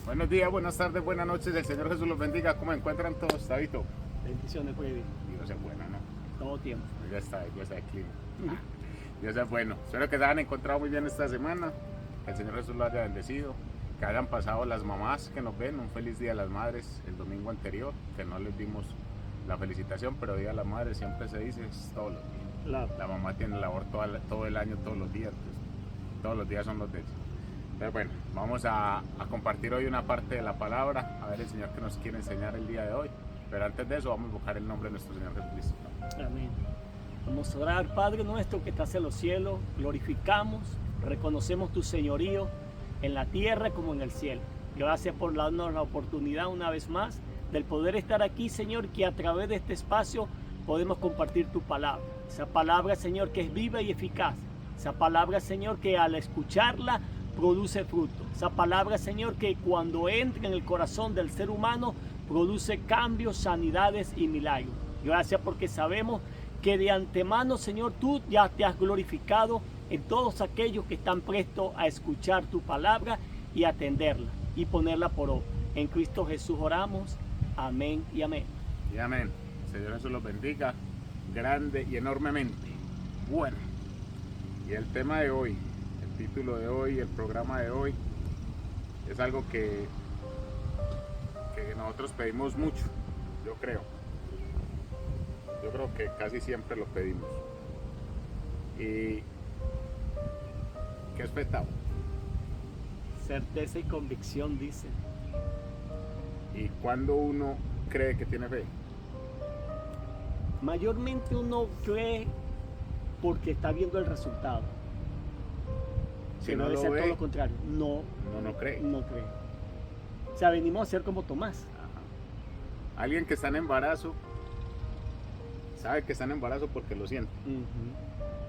Buenos días, buenas tardes, buenas noches. El Señor Jesús los bendiga. ¿Cómo se encuentran todos, Tabito? Bendiciones, pues, Dios es bueno, ¿no? todo tiempo. Ya está aquí. Dios es bueno. Espero que se hayan encontrado muy bien esta semana. Que el Señor Jesús los haya bendecido. Que hayan pasado las mamás que nos ven. Un feliz Día de las Madres el domingo anterior. Que no les dimos la felicitación, pero Día de las Madres siempre se dice es todos los días. Claro. La mamá tiene labor todo el año, todos los días. Pues, todos los días son los de ellos. Pero bueno, vamos a compartir hoy una parte de la palabra, a ver el Señor que nos quiere enseñar el día de hoy. Pero antes de eso vamos a invocar el nombre de nuestro Señor Jesucristo. Amén. Vamos a orar, Padre nuestro que estás en los cielos, glorificamos, reconocemos tu señorío en la tierra como en el cielo. Gracias por darnos la oportunidad una vez más del poder estar aquí, Señor, que a través de este espacio podemos compartir tu palabra. Esa palabra, Señor, que es viva y eficaz. Esa palabra, Señor, que al escucharla produce fruto. Esa palabra, Señor, que cuando entra en el corazón del ser humano produce cambios, sanidades y milagros. Gracias porque sabemos que de antemano, Señor, tú ya te has glorificado en todos aquellos que están prestos a escuchar tu palabra y atenderla y ponerla por obra. En Cristo Jesús oramos. Amén y amén. Y amén. El Señor Jesús los bendiga grande y enormemente. Bueno, y el tema de hoy, el título de hoy, el programa de hoy, es algo que nosotros pedimos mucho, yo creo. Yo creo que casi siempre lo pedimos. ¿Y qué es fe, Tavo? Certeza y convicción, dice. ¿Y cuándo uno cree que tiene fe? Mayormente uno cree porque está viendo el resultado. Si Que no debe lo ser ve, todo lo contrario. No no cree. cree. O sea, venimos a ser como Tomás. Ajá. Alguien que está en embarazo sabe que está en embarazo porque lo siente,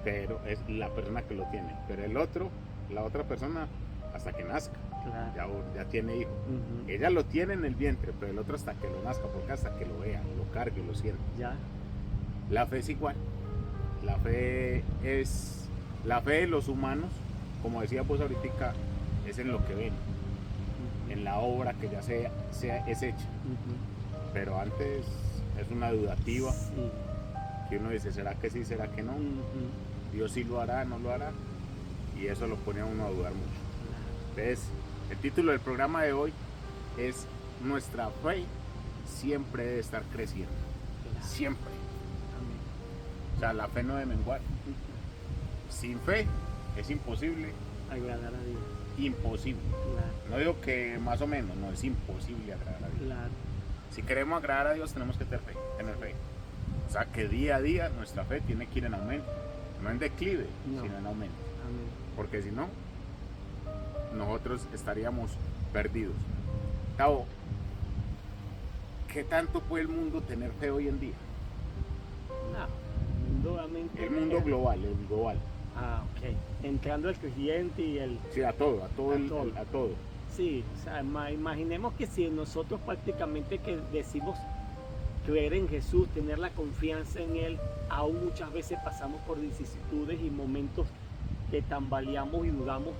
pero es la persona que lo tiene. Pero la otra persona, hasta que nazca, Claro. ya tiene hijo. Ella lo tiene en el vientre, pero el otro hasta que lo nazca, porque hasta que lo vea, lo cargue, lo sienta. Ya. La fe es igual. La fe de los humanos, como decía vos ahorita, es en lo que ven, en la obra que ya es hecha. Pero antes es una dudativa, Sí. que uno dice, ¿será que sí, será que no? Dios sí lo hará, no lo hará, y eso lo pone a uno a dudar mucho. Entonces, el título del programa de hoy es Nuestra fe siempre debe estar creciendo, siempre. Amén. O sea, la fe no debe menguar. Sin fe es imposible, Agradar a Dios. imposible. Claro. No digo que más o menos, no, es imposible agradar a Dios. Claro. Si queremos agradar a Dios tenemos que tener fe. O sea, que día a día nuestra fe tiene que ir en aumento, no en declive, No. sino en aumento. Amén. Porque si no, nosotros estaríamos perdidos. Tavo, ¿qué tanto puede el mundo tener fe hoy en día? No. Nuevamente. El mundo global, el global. Ah, ok. Entrando el creyente y el... Sí, a todo. A todo. Sí, o sea, imaginemos que si nosotros prácticamente que decimos creer en Jesús, tener la confianza en Él, aún muchas veces pasamos por vicisitudes y momentos que tambaleamos y dudamos.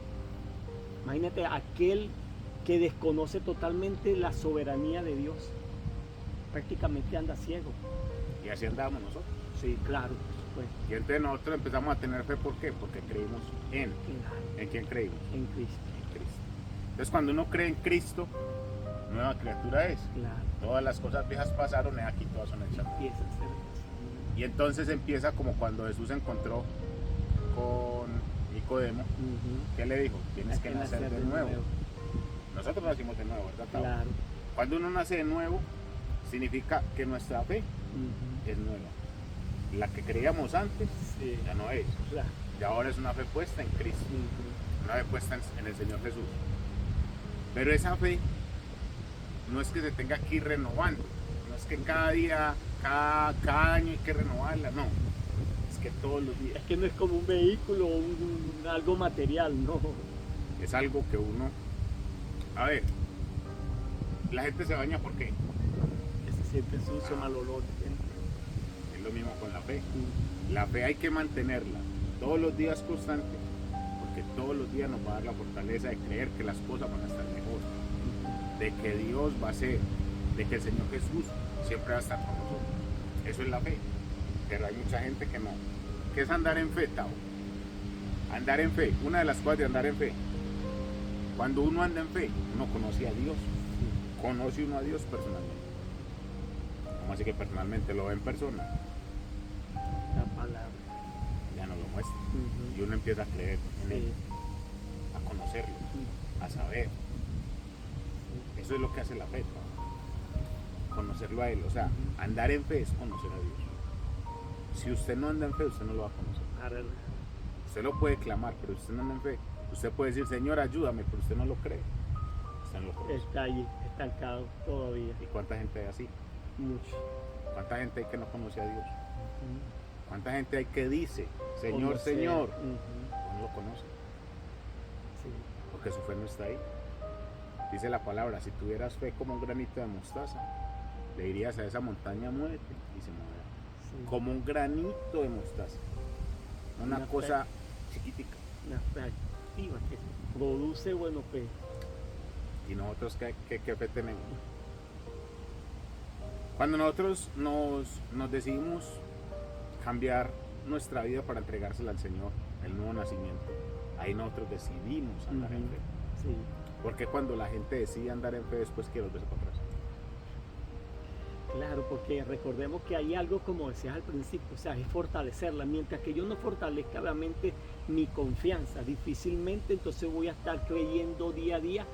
Imagínate aquel que desconoce totalmente la soberanía de Dios, prácticamente anda ciego. Y así andamos nosotros. Sí, claro, pues, Y entonces nosotros empezamos a tener fe, ¿por qué? Porque creímos en. claro, ¿En quién creímos? en Cristo, En Cristo. Entonces cuando uno cree en Cristo, nueva criatura es. claro, Todas las cosas viejas pasaron y aquí todas son hechas. empieza a ser. Y entonces empieza como cuando Jesús se encontró con Nicodemo. ¿Qué le dijo? Tienes que nacer de nuevo. Nosotros nacimos de nuevo, ¿verdad? Tavo? Claro. Cuando uno nace de nuevo, significa que nuestra fe es nueva. La que creíamos antes Sí. ya no es. Claro. Y ahora es una fe puesta en Cristo, una fe puesta en el Señor Jesús. Pero esa fe no es que se tenga que ir renovando, no es que cada día, cada año hay que renovarla, no. Es que todos los días Es que no es como un vehículo o algo material, no. es algo que uno... A ver, la gente se baña ¿por qué? Que se siente sucio, mal olor. Es lo mismo con la fe. La fe hay que mantenerla todos los días constante, porque todos los días nos va a dar la fortaleza de creer que las cosas van a estar mejor. de que Dios va a ser, de que el Señor Jesús siempre va a estar con nosotros. Eso es la fe. Pero hay mucha gente que no. ¿Qué es andar en fe, Tao? Andar en fe, una de las cosas de andar en fe. Cuando uno anda en fe, uno conoce a Dios. Conoce uno a Dios personalmente. ¿Cómo así que personalmente? Lo ve en persona. La palabra. Ya no lo muestra. Ujú. Y uno empieza a creer en él, Sí. a conocerlo, a saber. Eso es lo que hace la fe, ¿no? Conocerlo a él. O sea, andar en fe es conocer a Dios. Si usted no anda en fe, usted no lo va a conocer. Ahora, Usted lo puede clamar, pero usted no anda en fe. Usted puede decir, Señor, ayúdame, pero usted no lo cree. Usted no lo conoce. está allí, estancado todavía. ¿Y cuánta gente hay así? Mucho. ¿Cuánta gente hay que no conoce a Dios? Ujú. ¿Cuánta gente hay que dice, Señor, Conocer. Señor? Ujú. No lo conoce, Sí. porque su fe no está ahí. Dice la palabra, si tuvieras fe como un granito de mostaza, le dirías a esa montaña, muévete, y se moverá. Sí. Como un granito de mostaza. Una Una cosa chiquitica. Una fe activa que produce buenos fe. ¿Y nosotros qué fe tenemos? Cuando nosotros nos decidimos cambiar nuestra vida para entregársela al Señor, el nuevo nacimiento, ahí nosotros decidimos andar en Ujú. fe. Sí. Porque cuando la gente decide andar en fe, después quiere volverse para atrás. Claro, porque recordemos que hay algo, como decías al principio, o sea, es fortalecerla. Mientras que yo no fortalezca realmente mi confianza, difícilmente entonces voy a estar creyendo día a día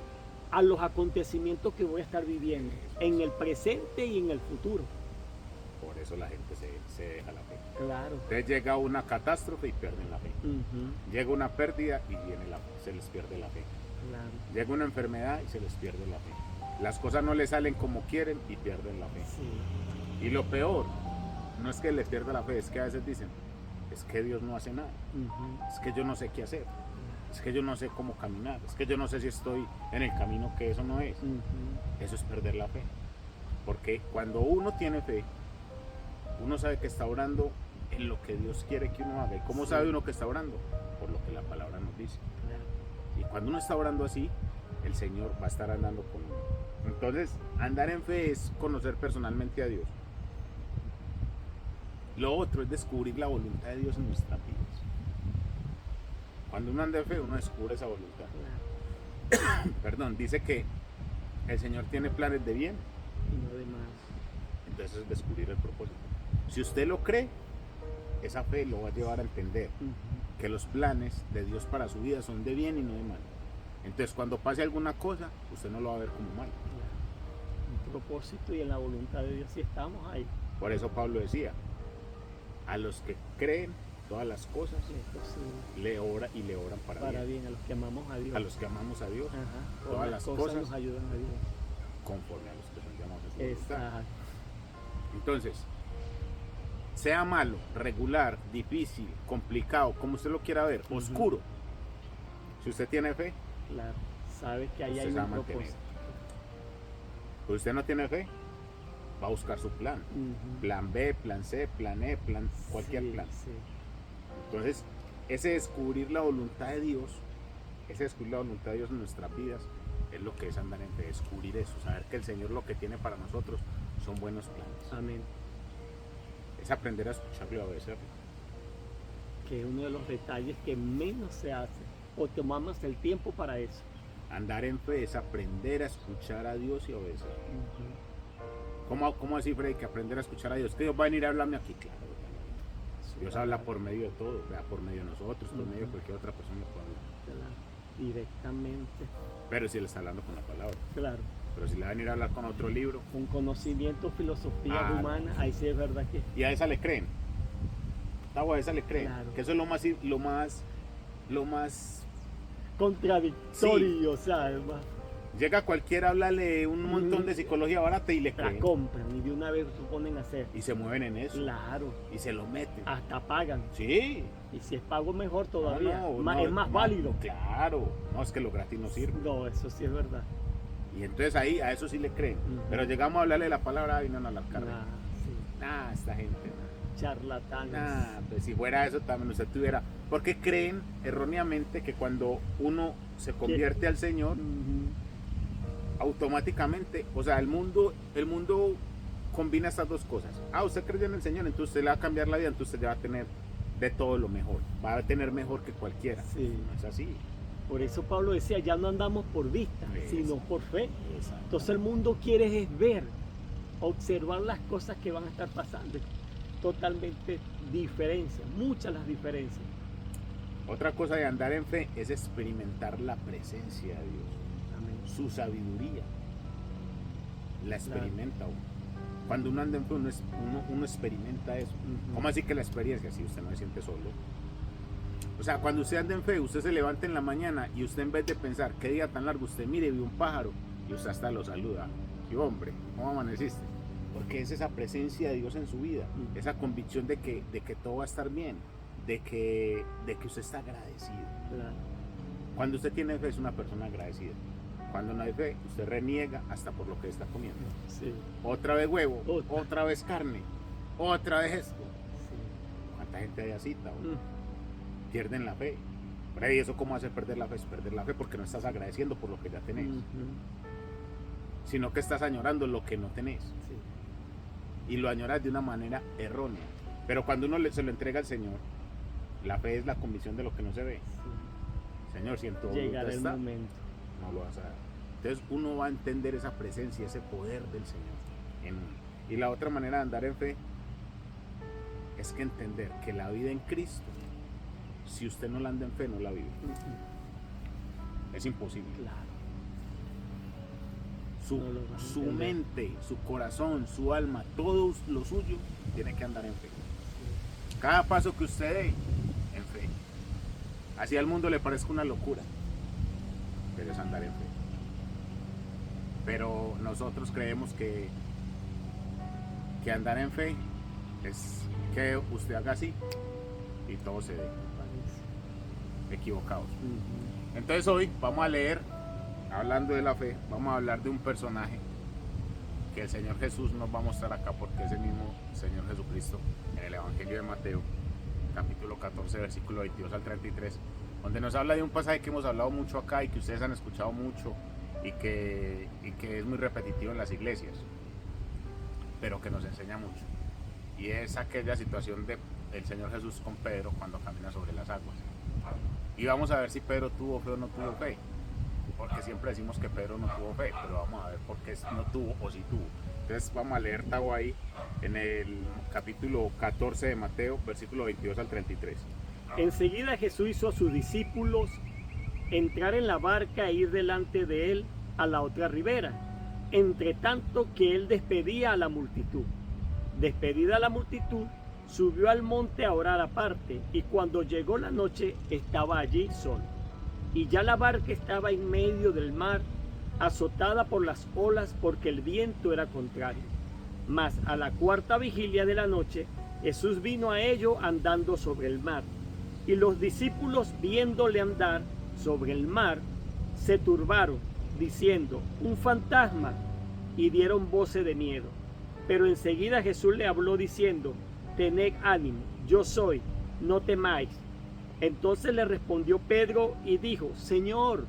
a los acontecimientos que voy a estar viviendo en el presente y en el futuro. Por eso la gente se deja la fe. Claro. Entonces llega una catástrofe y pierden la fe. Ujú. Llega una pérdida y se les pierde la fe. Claro. Llega una enfermedad y se les pierde la fe. Las cosas no les salen como quieren y pierden la fe. Sí. Y lo peor, no es que les pierda la fe, es que a veces dicen, es que Dios no hace nada, Ujú. es que yo no sé qué hacer, es que yo no sé cómo caminar, es que yo no sé si estoy en el camino que eso no es. Ujú. Eso es perder la fe. Porque cuando uno tiene fe, uno sabe que está orando en lo que Dios quiere que uno haga. ¿Y cómo Sí. sabe uno que está orando? Por lo que la palabra nos dice. Claro. Y cuando uno está orando así, el Señor va a estar andando con uno. Entonces, andar en fe es conocer personalmente a Dios. Lo otro es descubrir la voluntad de Dios en nuestras vidas. Cuando uno anda en fe, uno descubre esa voluntad. Claro. Perdón, dice que el Señor tiene planes de bien, Y no de más. entonces es descubrir el propósito. Si usted lo cree, esa fe lo va a llevar a entender Ujú. que los planes de Dios para su vida son de bien y no de mal. Entonces, cuando pase alguna cosa, usted no lo va a ver como mal. Claro. Un propósito y en la voluntad de Dios sí estamos ahí. Por eso Pablo decía, a los que creen todas las cosas, Esto sí, le oran para para bien. bien, a los que amamos a Dios. A los que amamos a Dios, Ajá. todas las cosas nos ayudan a Dios. conforme a los que son llamados a su voluntad. Exacto. Entonces, sea malo, regular, difícil, complicado, como usted lo quiera ver, Ujú. oscuro, si usted tiene fe, Claro. Sabes que ahí usted hay se va a un mantener. propósito. Si usted no tiene fe, va a buscar su plan. Ujú. Plan B, plan C, plan E, plan, cualquier Sí, plan. sí. Entonces, ese descubrir la voluntad de Dios, ese descubrir la voluntad de Dios en nuestras vidas, es lo que es andar en fe, descubrir eso, saber que el Señor lo que tiene para nosotros son buenos planes. Amén. Es aprender a escucharlo y a obedecerlo. Que es uno de los detalles que menos se hace. O tomamos el tiempo para eso. Andar en fe es aprender a escuchar a Dios y a obedecer. Ujú. ¿Cómo así, Freddy, que aprender a escuchar a Dios? Que Dios va a venir a hablarme aquí, claro. Dios habla por medio de todo, ¿verdad? Por medio de nosotros, por medio de cualquier otra persona que pueda hablar. Claro. Directamente. Pero si le está hablando con la palabra. Claro. Pero si le va a venir a hablar con otro libro, Un conocimiento, filosofía Ah, humana, ahí sí es verdad que. y a esa le creen. A esa le creen. Claro. Que eso es lo más. Contradictorio, o sea, además, Llega cualquiera, háblale un montón Ujú. de psicología barata y le la creen. compran y de una vez se ponen a hacer. Y se mueven en eso. Claro, Y se lo meten. hasta pagan. Sí. Y si es pago mejor todavía, No, es más válido. Claro. No, es que lo gratis no sirve. No, eso sí es verdad. Y entonces ahí a eso sí le creen. Ujú. Pero llegamos a hablarle la palabra y no nos la cargan. Nah, sí. Esta gente. Charlatanes. Pues si fuera eso también usted tuviera. Porque creen erróneamente que cuando uno se convierte al Señor, Ujú. automáticamente, o sea, el mundo combina estas dos cosas. Usted cree en el Señor, entonces usted le va a cambiar la vida, entonces usted ya va a tener de todo lo mejor, va a tener mejor que cualquiera. Sí. No es así. Por eso Pablo decía, ya no andamos por vista, sino por fe. Entonces el mundo quiere es ver, observar las cosas que van a estar pasando. Totalmente diferencias, muchas las diferencias. Otra cosa de andar en fe es experimentar la presencia de Dios. Amén. Su sabiduría la experimenta uno. Cuando uno anda en fe, uno experimenta eso. ¿Cómo así que la experiencia? Si usted no se siente solo. O sea, cuando usted anda en fe, usted se levanta en la mañana y usted, en vez de pensar qué día tan largo, usted mire y ve un pájaro y usted hasta lo saluda. Y hombre, ¿cómo amaneciste? Porque es esa presencia de Dios en su vida, esa convicción de que todo va a estar bien, de que usted está agradecido. Claro. Cuando usted tiene fe, es una persona agradecida. Cuando no hay fe, usted reniega hasta por lo que está comiendo. Sí. Otra vez huevo, otra vez carne, otra vez esto. Sí. ¿Cuánta gente hay así, pierden la fe? Pero ¿y eso cómo hace perder la fe? Es perder la fe porque no estás agradeciendo por lo que ya tenés, sino que estás añorando lo que no tenés. Sí. Y lo añoras de una manera errónea. Pero cuando uno se lo entrega al Señor, la fe es la convicción de lo que no se ve. Sí. Señor, si en todo llegará el está, momento. no lo vas a dar. Entonces uno va a entender esa presencia, ese poder del Señor en uno. Y la otra manera de andar en fe es que entender que la vida en Cristo, si usted no la anda en fe, no la vive. Es imposible. Claro. Su mente, su corazón, su alma, todo lo suyo tiene que andar en fe. Cada paso que usted dé, en fe. Así al mundo le parezca una locura, pero es andar en fe. Pero nosotros creemos que andar en fe es que usted haga así y todo se dé. Equivocados. Entonces hoy vamos a leer, hablando de la fe, vamos a hablar de un personaje que el Señor Jesús nos va a mostrar acá, porque es el mismo Señor Jesucristo en el Evangelio de Mateo, capítulo 14, versículo 22 al 33, donde nos habla de un pasaje que hemos hablado mucho acá y que ustedes han escuchado mucho y que es muy repetitivo en las iglesias, pero que nos enseña mucho. Y es aquella situación de el Señor Jesús con Pedro cuando camina sobre las aguas. Y vamos a ver si Pedro tuvo fe o no tuvo fe, porque siempre decimos que Pedro no tuvo fe, pero vamos a ver por qué no tuvo o si tuvo. Entonces vamos a leer Tavo ahí en el capítulo 14 de Mateo, versículo 22 al 33. Enseguida Jesús hizo a sus discípulos entrar en la barca e ir delante de él a la otra ribera, entre tanto que él despedía a la multitud. Despedida la multitud, subió al monte a orar aparte, y cuando llegó la noche estaba allí solo. Y ya la barca estaba en medio del mar, azotada por las olas porque el viento era contrario. Mas a la cuarta vigilia de la noche, Jesús vino a ellos andando sobre el mar. Y los discípulos, viéndole andar sobre el mar, se turbaron, diciendo: un fantasma, y dieron voces de miedo. Pero enseguida Jesús le habló diciendo: tened ánimo, yo soy, no temáis. Entonces le respondió Pedro y dijo: Señor,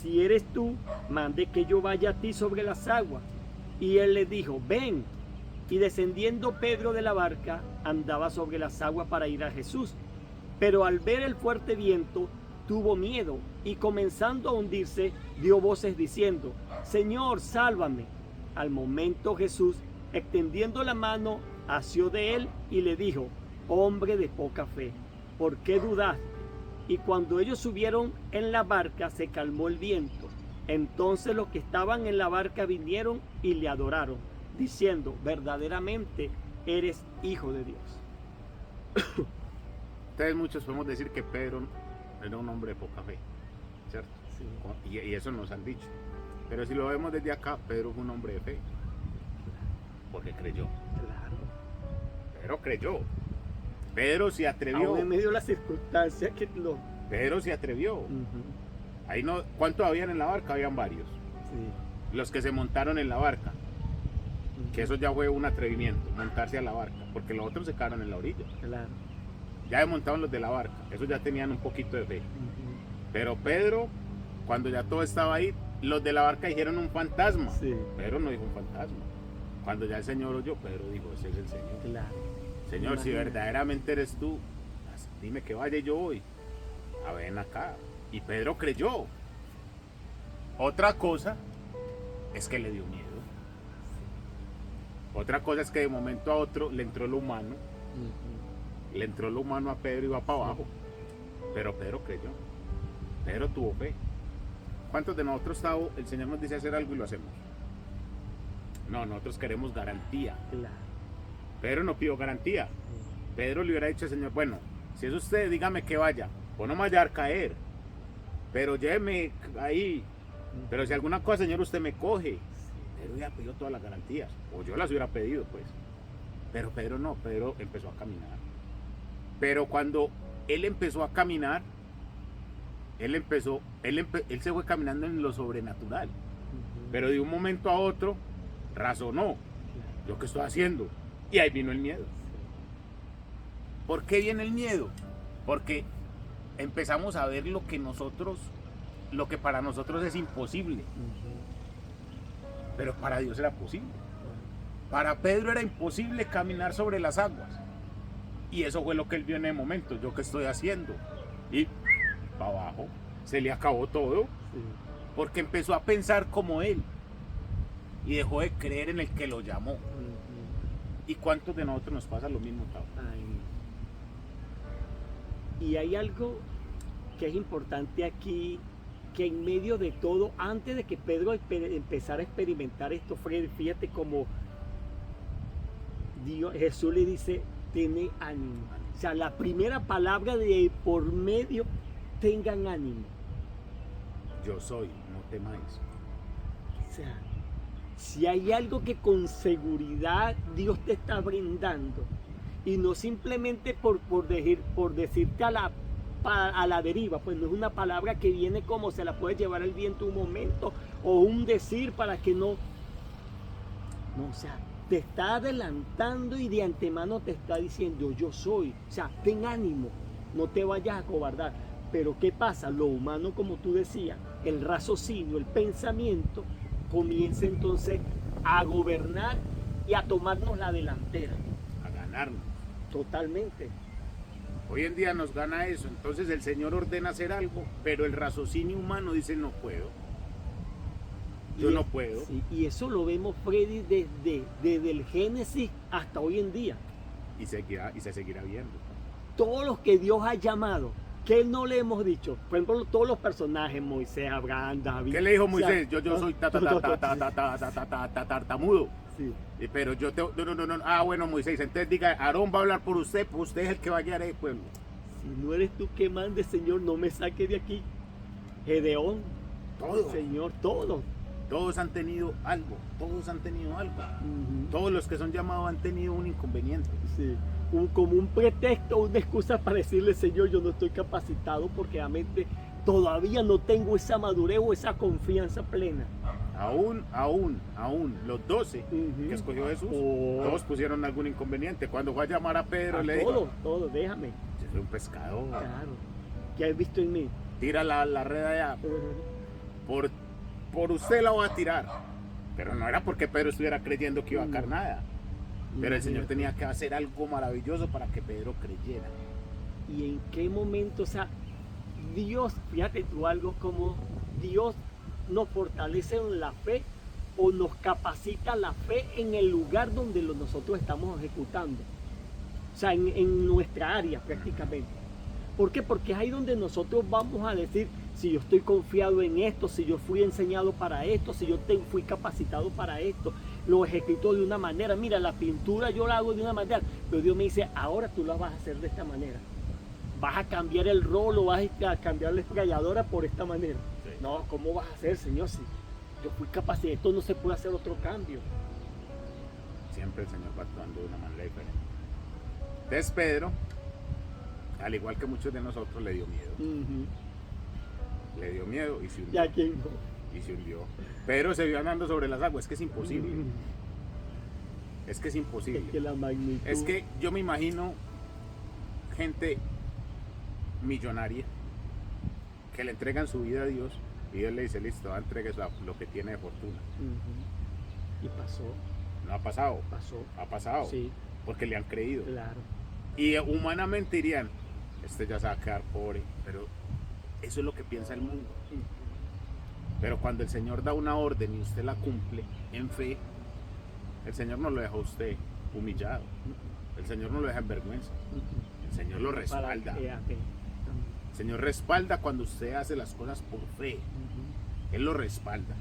si eres tú, mande que yo vaya a ti sobre las aguas. Y él le dijo: ven. Y descendiendo Pedro de la barca, andaba sobre las aguas para ir a Jesús. Pero al ver el fuerte viento, tuvo miedo, y comenzando a hundirse, dio voces diciendo: Señor, sálvame. Al momento Jesús, extendiendo la mano, asió de él y le dijo: hombre de poca fe, ¿por qué dudaste? Y cuando ellos subieron en la barca, se calmó el viento. Entonces los que estaban en la barca vinieron y le adoraron, diciendo: verdaderamente eres Hijo de Dios. Entonces muchos podemos decir que Pedro era un hombre de poca fe, ¿cierto? Sí. Y eso nos han dicho. Pero si lo vemos desde acá, Pedro fue un hombre de fe, porque creyó. Claro. Pedro creyó. Pedro se atrevió. Aún en medio de las circunstancias que lo... Pedro se atrevió. Ahí no, ¿cuántos habían en la barca? Habían varios. Sí. Los que se montaron en la barca, que eso ya fue un atrevimiento, montarse a la barca, porque los otros se quedaron en la orilla. Claro. Ya montaron los de la barca, esos ya tenían un poquito de fe. Pero Pedro, cuando ya todo estaba ahí, los de la barca dijeron un fantasma. Sí. Pedro no dijo un fantasma. Cuando ya el Señor oyó, Pedro dijo, ese es el Señor. Claro. Señor, si Imagínate. verdaderamente eres tú, dime que vaya yo hoy. A ven acá. Y Pedro creyó. Otra cosa es que le dio miedo. Otra cosa es que de momento a otro le entró lo humano. Ujú. Le entró lo humano a Pedro y va para abajo. Pero Pedro creyó. Pedro tuvo fe. ¿Cuántos de nosotros, Tavo, el Señor nos dice hacer algo y lo hacemos? No, nosotros queremos garantía. Claro. Pedro no pidió garantía. Pedro le hubiera dicho al Señor, bueno, si es usted, dígame que vaya. O no me vaya a caer. Pero lléveme ahí. Pero si alguna cosa, Señor, usted me coge. Pedro hubiera pedido todas las garantías. O yo las hubiera pedido, pues. Pero Pedro no. Pedro empezó a caminar. Pero cuando él empezó a caminar, él se fue caminando en lo sobrenatural. Ujú. Pero de un momento a otro, razonó. Claro. ¿Yo qué estoy haciendo? Y ahí vino el miedo. ¿Por qué viene el miedo? Porque empezamos a ver lo que para nosotros es imposible, Ujú. pero para Dios era posible. Para Pedro era imposible caminar sobre las aguas. Y eso fue lo que él vio en el momento. ¿Yo qué estoy haciendo? Y para abajo, se le acabó todo, Sí. porque empezó a pensar como él y dejó de creer en el que lo llamó. Ujú. ¿Y cuántos de nosotros nos pasa lo mismo, Tavo? Ay. Y hay algo que es importante aquí, que en medio de todo, antes de que Pedro empezara a experimentar esto, Freddy, fíjate como Jesús le dice, tiene ánimo. O sea, la primera palabra de por medio, tengan ánimo. Yo soy, no temáis. O sea, si hay algo que con seguridad Dios te está brindando, y no simplemente por decirte a la deriva, pues no es una palabra que viene como se la puede llevar el viento un momento, o un decir para que no, o sea, te está adelantando y de antemano te está diciendo, yo soy, o sea, ten ánimo, no te vayas a acobardar. Pero ¿qué pasa? Lo humano, como tú decías, el raciocinio, el pensamiento, comienza entonces a gobernar y a tomarnos la delantera. A ganarnos. Totalmente. Hoy en día nos gana eso. Entonces el Señor ordena hacer algo, pero el raciocinio humano dice no puedo. Yo no puedo. Sí, y eso lo vemos, Freddy, desde el Génesis hasta hoy en día. Y se seguirá viendo. Todos los que Dios ha llamado, que Él no le hemos dicho. Por ejemplo, todos los personajes, Moisés, Abraham, David. ¿Qué le dijo o sea, Moisés? Yo soy tartamudo. Sí. Pero yo te... No. Ah, bueno, Moisés, entonces diga, Aarón va a hablar por usted, pues usted es el que va a guiar al pueblo. Si no eres tú que mandes, Señor, no me saque de aquí. Gedeón, Todos. Señor, todos. Todos han tenido algo. Ujú. Todos los que son llamados han tenido un inconveniente. Sí. Como un pretexto, una excusa para decirle, Señor, yo no estoy capacitado porque realmente todavía no tengo esa madurez o esa confianza plena. Aún los 12 Ujú. que escogió Jesús, Oh. todos pusieron algún inconveniente. Cuando fue a llamar a Pedro, le dijo, Todo, déjame. yo soy un pescador, Claro. ¿Qué has visto en mí? tira la red allá, por usted la voy a tirar. Pero no era porque Pedro estuviera creyendo que iba a sacar nada. Pero el Señor tenía que hacer algo maravilloso para que Pedro creyera. ¿Y en qué momento? O sea, Dios, fíjate tú algo como Dios nos fortalece en la fe o nos capacita la fe en el lugar donde nosotros estamos ejecutando. O sea, en nuestra área prácticamente. ¿Por qué? Porque es ahí donde nosotros vamos a decir si yo estoy confiado en esto, si yo fui enseñado para esto, si yo fui capacitado para esto, lo ejecuto de una manera. Mira, la pintura yo la hago de una manera, pero Dios me dice, ahora tú la vas a hacer de esta manera. Vas a cambiar el rolo, vas a cambiar la esprayadora por esta manera. Sí. No, ¿cómo vas a hacer, Señor? Si yo fui capacitado, esto no se puede hacer otro cambio. Siempre el Señor va actuando de una manera diferente. Entonces Pedro, al igual que muchos de nosotros, le dio miedo. Ujú. Le dio miedo y se hundió. Ya quién no. Y se hundió. Pedro se vio andando sobre las aguas. Es que es imposible. Es que es imposible. Es que la magnitud. Es que yo me imagino gente millonaria que le entregan su vida a Dios Y Dios le dice, listo, entregue lo que tiene de fortuna. Y pasó. No ha pasado. Pasó. Ha pasado. Sí. Porque le han creído. Claro. Y humanamente dirían, este ya se va a quedar pobre. Pero eso es lo que piensa el mundo. Pero cuando el Señor da una orden y usted la cumple en fe, el Señor no lo deja a usted humillado. El Señor no lo deja en vergüenza. El Señor lo respalda. El Señor respalda cuando usted hace las cosas por fe. Él lo respalda.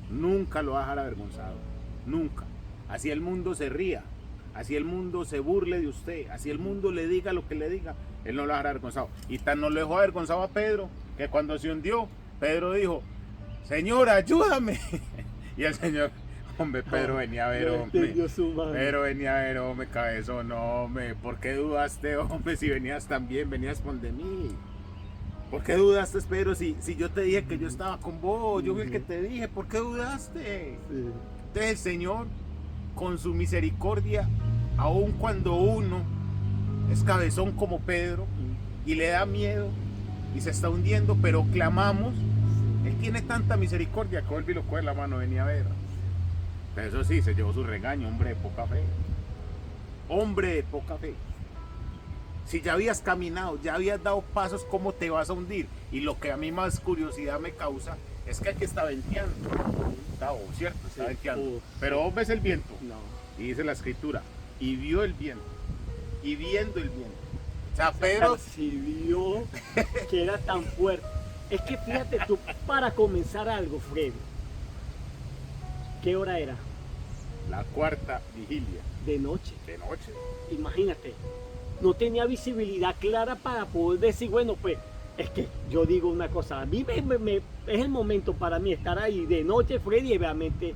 Nunca lo va a dejar avergonzado. Nunca. Así el mundo se ría. Así el mundo se burle de usted. Así el mundo le diga lo que le diga. Él no lo va a dejar avergonzado. Y tan no lo dejó avergonzado a Pedro, que cuando se hundió, Pedro dijo, Señor, ayúdame. Y el Señor, hombre, Pedro venía a ver, hombre. Pedro venía a ver, hombre, cabezón, hombre. ¿Por qué dudaste, hombre? Si venías tan bien, venías con de mí. ¿Por qué dudaste, Pedro? Si yo te dije que yo estaba con vos, yo fui el que te dije, ¿por qué dudaste? Sí. Entonces el Señor, con su misericordia, aun cuando uno es cabezón como Pedro y le da miedo y se está hundiendo, pero clamamos, Él tiene tanta misericordia que vuelve y lo coge la mano, venía a ver. Pero eso sí, se llevó su regaño, hombre de poca fe. Hombre de poca fe. Si ya habías caminado, ya habías dado pasos, ¿cómo te vas a hundir? Y lo que a mí más curiosidad me causa es que aquí está venteando. Está, ¿cierto? Está venteando. Pero vos ves el viento. No. Y dice la escritura, y vio el viento. Y viendo el viento. O sea, Pedro percibió que era tan fuerte. Es que fíjate tú, para comenzar algo, Freddy, ¿qué hora era? La cuarta vigilia. De noche. De noche. Imagínate, no tenía visibilidad clara para poder decir, bueno, pues, es que yo digo una cosa, a mí es el momento para mí estar ahí de noche, Freddy, y realmente,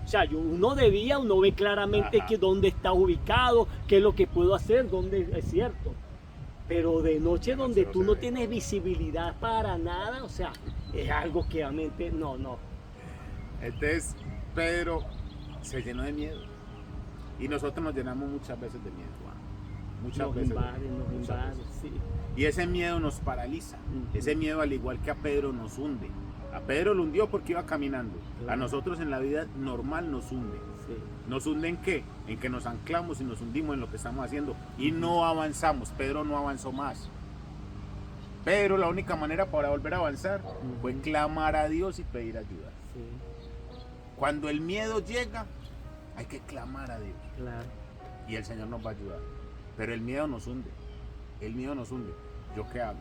o sea, uno ve claramente que dónde está ubicado, qué es lo que puedo hacer, dónde es cierto. Pero de noche donde tú no tienes visibilidad para nada, o sea, es algo que realmente no. Entonces, Pedro se llenó de miedo. Y nosotros nos llenamos muchas veces de miedo. Muchas veces. Nos invade, sí. Y ese miedo nos paraliza. Ese miedo, al igual que a Pedro, nos hunde. A Pedro lo hundió porque iba caminando. Claro. A nosotros en la vida normal nos hunde. Sí. ¿Nos hunde en qué? En que nos anclamos y nos hundimos en lo que estamos haciendo y no avanzamos. Pedro no avanzó más. Pero la única manera para volver a avanzar fue clamar a Dios y pedir ayuda. Sí. Cuando el miedo llega, hay que clamar a Dios. Claro. Y el Señor nos va a ayudar. Pero el miedo nos hunde. El miedo nos hunde. ¿Yo qué hago?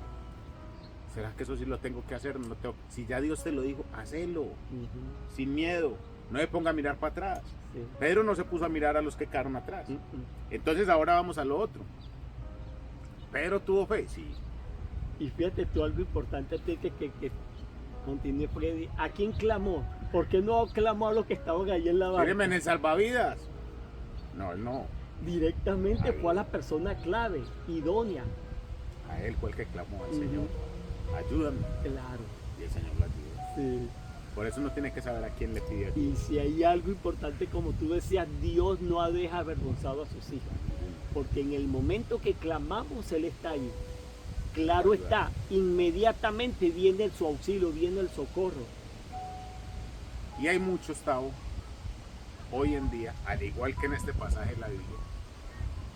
¿Será que eso sí lo tengo que hacer? No lo tengo. Si ya Dios te lo dijo, hacelo. Sin miedo. No me ponga a mirar para atrás. Sí. Pedro no se puso a mirar a los que quedaron atrás. Entonces ahora vamos a lo otro. Pedro tuvo fe, sí. Y fíjate tú algo importante que continúe, Freddy. ¿A quién clamó? ¿Por qué no clamó a los que estaban ahí en la barca? Tírenme en el salvavidas. No, él no. Directamente fue a la persona clave, idónea. A él fue el que clamó al Señor. Ayúdame. Claro. Y el Señor lo ayudó. Sí. Por eso uno tiene que saber a quién le pide ayuda. Y si hay algo importante, como tú decías, Dios no deja avergonzado a sus hijos. Porque en el momento que clamamos, Él está ahí. Claro está, inmediatamente viene su auxilio, viene el socorro. Y hay muchos, Tavo, hoy en día, al igual que en este pasaje de la Biblia,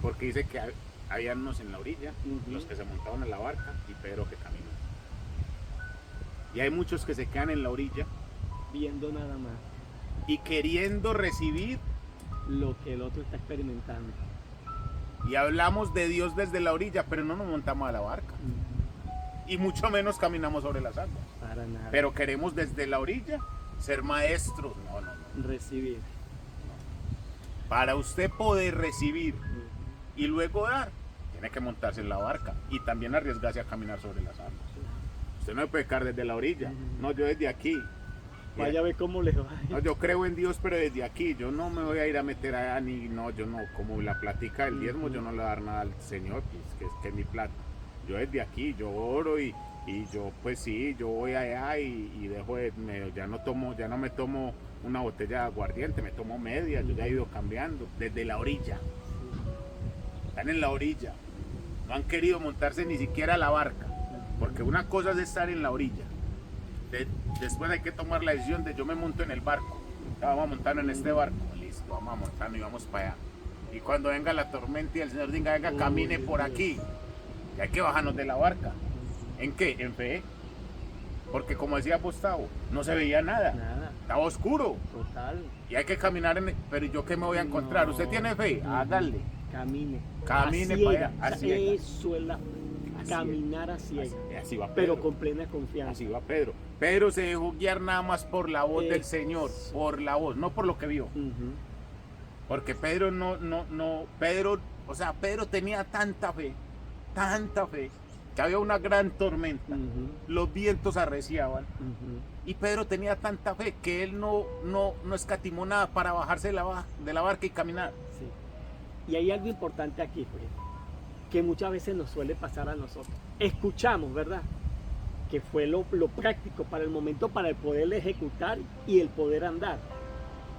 porque dice que habían unos en la orilla, los que se montaban en la barca y Pedro que caminó. Y hay muchos que se quedan en la orilla viendo nada más y queriendo recibir lo que el otro está experimentando. Y hablamos de Dios desde la orilla, pero no nos montamos a la barca. Y mucho menos caminamos sobre las aguas. Para nada. Pero queremos desde la orilla ser maestros. No. Recibir. Para usted poder recibir y luego dar, tiene que montarse en la barca y también arriesgarse a caminar sobre las aguas. Usted no puede caer desde la orilla. No, yo desde aquí. Vaya a ver cómo les va. No, yo creo en Dios, pero desde aquí. Yo no me voy a ir a meter allá ni. No, yo no. Como la plática del diezmo, yo no le voy a dar nada al Señor, pues, que es mi plata. Yo desde aquí, yo oro y yo, pues sí, yo voy allá y dejo ya no me tomo una botella de aguardiente, me tomo media. Yo ya he ido cambiando desde la orilla. Están en la orilla. No han querido montarse ni siquiera a la barca. Porque una cosa es estar en la orilla. después hay que tomar la decisión de yo me monto en el barco. Vamos a montar en este barco. Listo, vamos a montarnos y vamos para allá. Y cuando venga la tormenta y el Señor diga, venga, camine por aquí. Y hay que bajarnos de la barca. ¿En qué? En fe. Porque como decía Gustavo, no se veía nada. Nada. Estaba oscuro. Total. Y hay que caminar pero ¿yo qué me voy a encontrar? No. ¿Usted tiene fe? Hágale. Camine. Camine A para ciegas. allá, a O sea, ciegas. eso es la caminar a ciegas. Así va Pero Pedro. con plena confianza. Así va Pedro. Pedro se dejó guiar nada más por la voz del Eso. Señor. Por la voz, no por lo que vio. Ujú. Porque Pedro Pedro tenía tanta fe, que había una gran tormenta. Ujú. Los vientos arreciaban. Ujú. Y Pedro tenía tanta fe que él no escatimó nada para bajarse de la barca y caminar. Sí. Y hay algo importante aquí, pues, que muchas veces nos suele pasar a nosotros. Escuchamos, ¿verdad? Que fue lo práctico para el momento, para el poder ejecutar y el poder andar.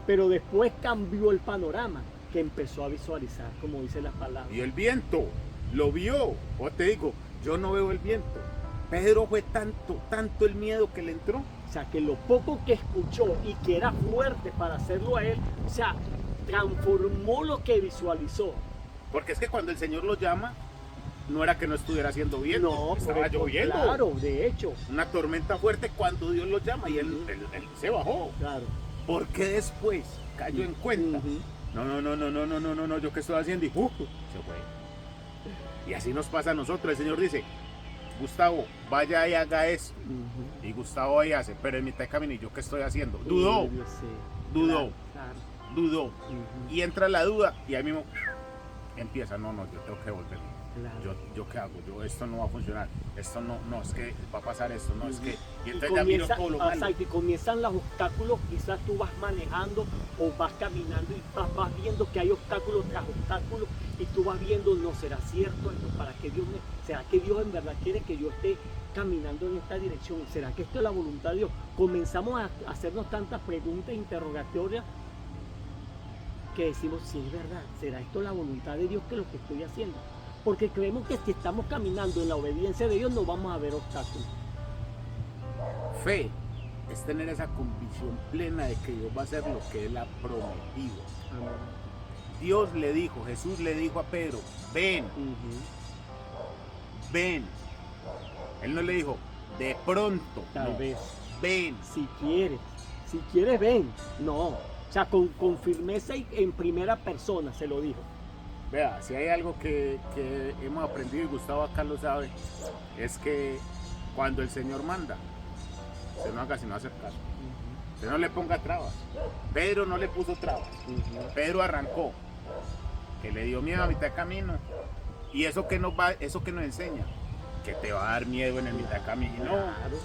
Pero después cambió el panorama, que empezó a visualizar, como dice la palabra. Y el viento lo vio. O te digo, yo no veo el viento. Pedro fue tanto el miedo que le entró. O sea, que lo poco que escuchó y que era fuerte para hacerlo a él, o sea, transformó lo que visualizó. Porque es que cuando el Señor lo llama, no era que no estuviera haciendo viento, No, estaba por lloviendo. claro, de hecho. Una tormenta fuerte cuando Dios lo llama y él se bajó. Claro. Porque después cayó en cuenta. Ujú. No, ¿yo qué estoy haciendo? Y se fue. Y así nos pasa a nosotros. El Señor dice, Gustavo, vaya y haga esto. Ujú. Y Gustavo ahí hace, pero en mitad de camino, ¿y yo qué estoy haciendo? Dudó, Sí, dudó, claro. dudó. Ujú. Y entra la duda y ahí mismo empieza, yo tengo que volver. Claro. ¿Yo qué hago? Esto no va a funcionar. Esto no, es que va a pasar esto, no, es que... Y Y, entonces ya miro todo lo malo. exacto, y comienzan los obstáculos, quizás tú vas manejando o vas caminando y vas viendo que hay obstáculos tras obstáculos y tú vas viendo, no será cierto esto, será que Dios en verdad quiere que yo esté caminando en esta dirección, será que esto es la voluntad de Dios. Comenzamos a hacernos tantas preguntas interrogatorias que decimos, si es verdad, será esto la voluntad de Dios que lo que estoy haciendo. Porque creemos que si estamos caminando en la obediencia de Dios no vamos a ver obstáculos. Fe es tener esa convicción plena de que Dios va a hacer lo que Él ha prometido. Dios le dijo, Jesús le dijo a Pedro, ven, ven. Él no le dijo, de pronto, Tal no, vez. ven. Si quieres ven. No, o sea, con firmeza y en primera persona se lo dijo. Vea, si hay algo que hemos aprendido y Gustavo acá lo sabe, es que cuando el Señor manda, se no haga sino hacer caso. Usted no le ponga trabas. Pedro no le puso trabas. Pedro arrancó, que le dio miedo a mitad de camino. Y eso que nos enseña, que te va a dar miedo en el mitad de camino. Claro.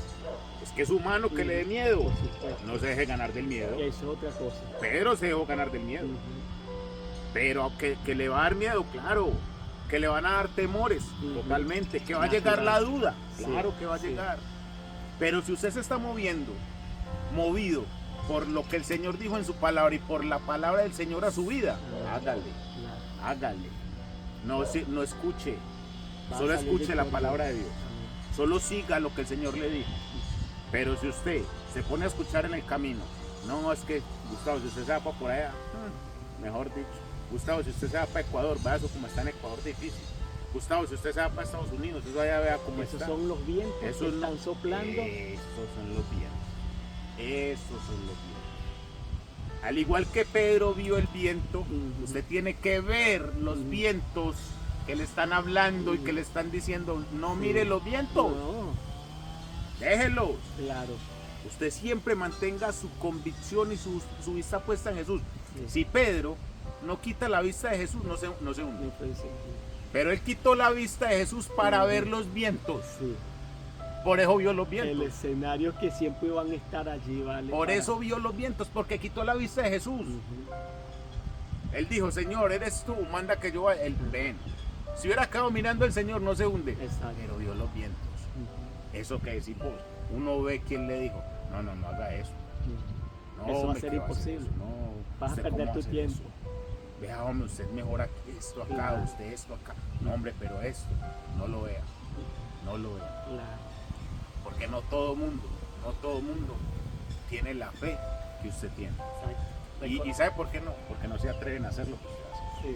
Es que es humano que le dé miedo. Por supuesto. No se deje ganar del miedo. Y eso es otra cosa. Pedro se dejó ganar del miedo. Pero que le va a dar miedo, claro. Que le van a dar temores, totalmente. Que va a llegar la duda, claro que va a llegar. Pero si usted se está movido por lo que el Señor dijo en su palabra y por la palabra del Señor a su vida, hágale. No escuche, solo escuche la palabra de Dios. Solo siga lo que el Señor le dijo. Pero si usted se pone a escuchar en el camino, no, es que, Gustavo, si usted se va para por allá, mejor dicho, Gustavo, si usted se va para Ecuador, vea eso como está en Ecuador difícil. Gustavo, si usted se va para Estados Unidos, eso allá vea cómo Esos está. son los vientos que están soplando. Esos son los vientos. Al igual que Pedro vio el viento, usted tiene que ver los vientos que le están hablando y que le están diciendo, no mire los vientos, No, déjelos. claro. Usted siempre mantenga su convicción y su vista puesta en Jesús. Sí. Si Pedro no quita la vista de Jesús, no se hunde. Entonces, Pero él quitó la vista de Jesús para ver los vientos. sí. Por eso vio los El vientos. escenario que siempre van a estar allí, ¿vale? Por eso vio los vientos, porque quitó la vista de Jesús. Él dijo, Señor, eres tú, manda que yo vaya. Él, ven. Si hubiera quedado mirando al Señor, no se hunde. Exacto. Pero vio los vientos. Eso que decimos, uno ve quién le dijo, no haga eso. No, Eso va a hombre, ser ¿qué va hacer imposible. eso? No, Vas a ¿usted perder cómo va tu hacer tiempo. eso? Vea, hombre, usted es mejor aquí, esto acá, Claro. usted esto acá. No, hombre, pero esto, no lo vea. Claro. Porque no todo mundo no todo el mundo tiene la fe que usted tiene. Exacto. ¿Y sabe por qué no? Porque no se atreven a hacerlo. Sí,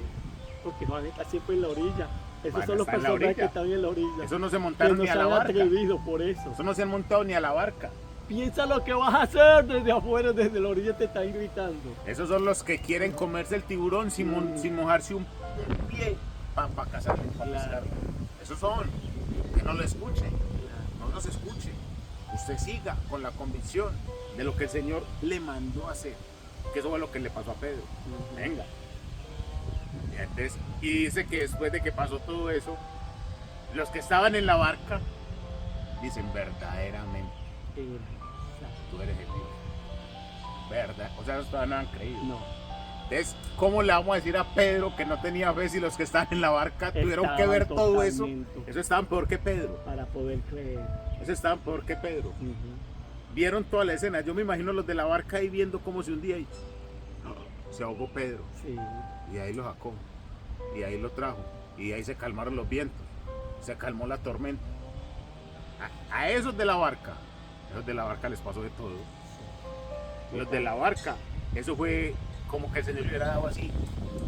porque van a estar siempre en la orilla. Esos Van a son los estar en la personajes orilla. que están en la orilla. Eso no se Que montaron no ni se a la han barca. atrevido por eso. Eso no se han montado ni a la barca. Piensa lo que vas a hacer desde afuera, desde la orilla te están gritando. Esos son los que quieren comerse el tiburón sin mojarse un pie para cazarlo, para Claro. pescarlo. Esos son. Que no lo escuchen. No los escuche. Usted siga con la convicción de lo que el Señor le mandó a hacer. Que eso fue lo que le pasó a Pedro. Venga. Y dice que después de que pasó todo eso, los que estaban en la barca dicen verdaderamente, tú eres el Dios. ¿Verdad? O sea, ellos todavía no han creído. No. Entonces, ¿cómo le vamos a decir a Pedro que no tenía fe si los que estaban en la barca tuvieron que ver todo eso? totalmente. Eso estaban peor que Pedro. Para poder creer. Eso estaban peor que Pedro. Vieron toda la escena. Yo me imagino los de la barca ahí viendo cómo se hundía y se ahogó Pedro. Sí. Y ahí lo sacó. Y ahí lo trajo. Y ahí se calmaron los vientos. Se calmó la tormenta. A esos de la barca les pasó de todo. Los de la barca, eso fue como que el Señor le hubiera dado así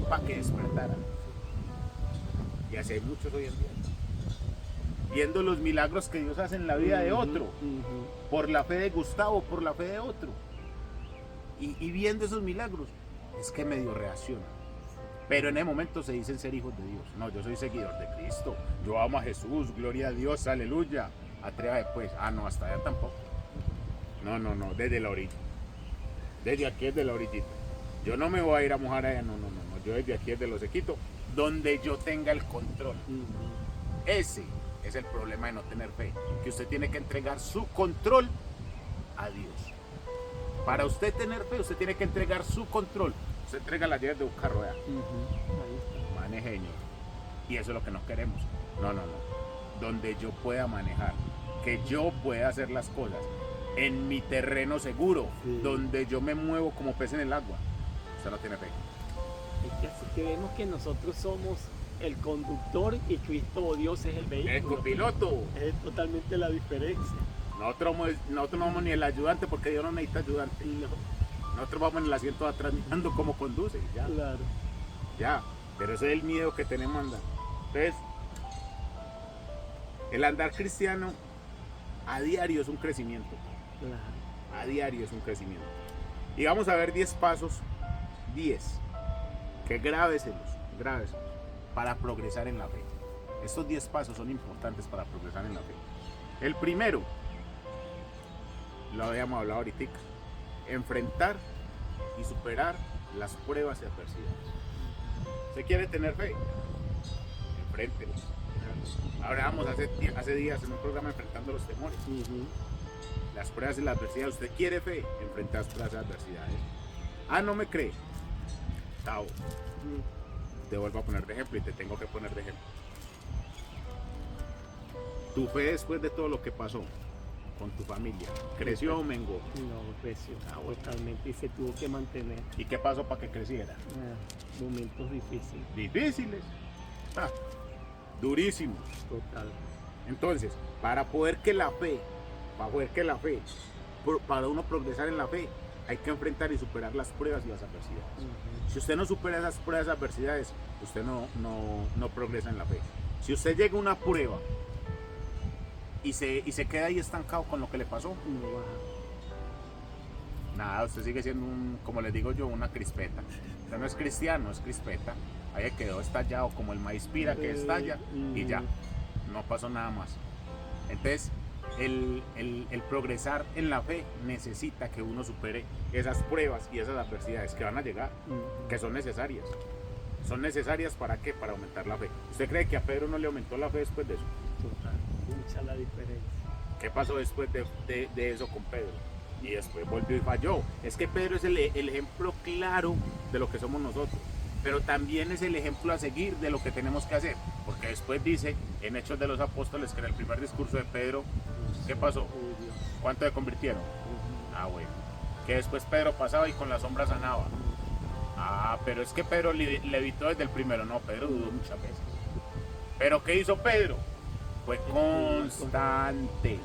para que despertaran. Y así hay muchos hoy en día. Viendo los milagros que Dios hace en la vida de otro. Por la fe de Gustavo, por la fe de otro. Y viendo esos milagros, es que medio reacciona. Pero en ese momento se dicen ser hijos de Dios. No, yo soy seguidor de Cristo. Yo amo a Jesús, gloria a Dios, aleluya. Atreva después. No, hasta allá tampoco. No, desde la orilla. Desde aquí es de la orillita. Yo no me voy a ir a mojar allá, no. Yo desde aquí es de los sequitos, donde yo tenga el control. Ese es el problema de no tener fe. Que usted tiene que entregar su control a Dios. Para usted tener fe, usted tiene que entregar su control. Usted entrega las llaves de un carro, ¿verdad? Maneje, Señor. Y eso es lo que no queremos. No. Donde yo pueda manejar, que yo pueda hacer las cosas en mi terreno seguro, donde yo me muevo como pez en el agua. Usted no tiene fe. Es que así que vemos que nosotros somos el conductor y Cristo o Dios es el vehículo. El copiloto. Es totalmente la diferencia. Nosotros no vamos ni el ayudante porque Dios no necesita ayudante. No. Nosotros vamos en el asiento de atrás mirando cómo conduce. Ya. Claro. Ya. Pero ese es el miedo que tenemos a andar. Entonces, el andar cristiano a diario es un crecimiento. Claro. A diario es un crecimiento. Y vamos a ver 10 pasos, 10, que grábeselos, para progresar en la fe. Estos 10 pasos son importantes para progresar en la fe. El primero, lo habíamos hablado ahorita, enfrentar y superar las pruebas y adversidades. ¿Usted quiere tener fe? Enfréntelos. Hablábamos hace días en un programa enfrentando los temores. Las pruebas y las adversidades. ¿Usted quiere fe? Enfrentar las pruebas y adversidades. No me cree. Tao. Te vuelvo a poner de ejemplo y te tengo que poner de ejemplo. Tu fe después de todo lo que pasó con tu familia, ¿creció o menguó? No, creció totalmente y se tuvo que mantener. ¿Y qué pasó para que creciera? Momentos difíciles. Difíciles. Durísimos. Total. Entonces, para uno progresar en la fe, hay que enfrentar y superar las pruebas y las adversidades. Si usted no supera esas pruebas y adversidades, usted no progresa en la fe. Si usted llega a una prueba y se queda ahí estancado con lo que le pasó, No baja. nada, usted sigue siendo como les digo yo, una crispeta. Usted no es cristiano, es crispeta. Ahí quedó estallado como el maíz pira que estalla y ya, no pasó nada más. Entonces, el progresar en la fe necesita que uno supere esas pruebas y esas adversidades que van a llegar, que son necesarias. ¿Son necesarias para qué? Para aumentar la fe. ¿Usted cree que a Pedro no le aumentó la fe después de eso? Total. Mucha la diferencia. ¿Qué pasó después de eso con Pedro? Y después volvió y falló. Es que Pedro es el ejemplo claro de lo que somos nosotros, pero también es el ejemplo a seguir de lo que tenemos que hacer, porque después dice en Hechos de los Apóstoles que en el primer discurso de Pedro, ¿qué pasó? ¿Cuánto se convirtieron? Bueno, que después Pedro pasaba y con la sombra sanaba. Pero es que Pedro le evitó desde el primero. No, Pedro dudó muchas veces. ¿Pero qué hizo Pedro? Fue constante.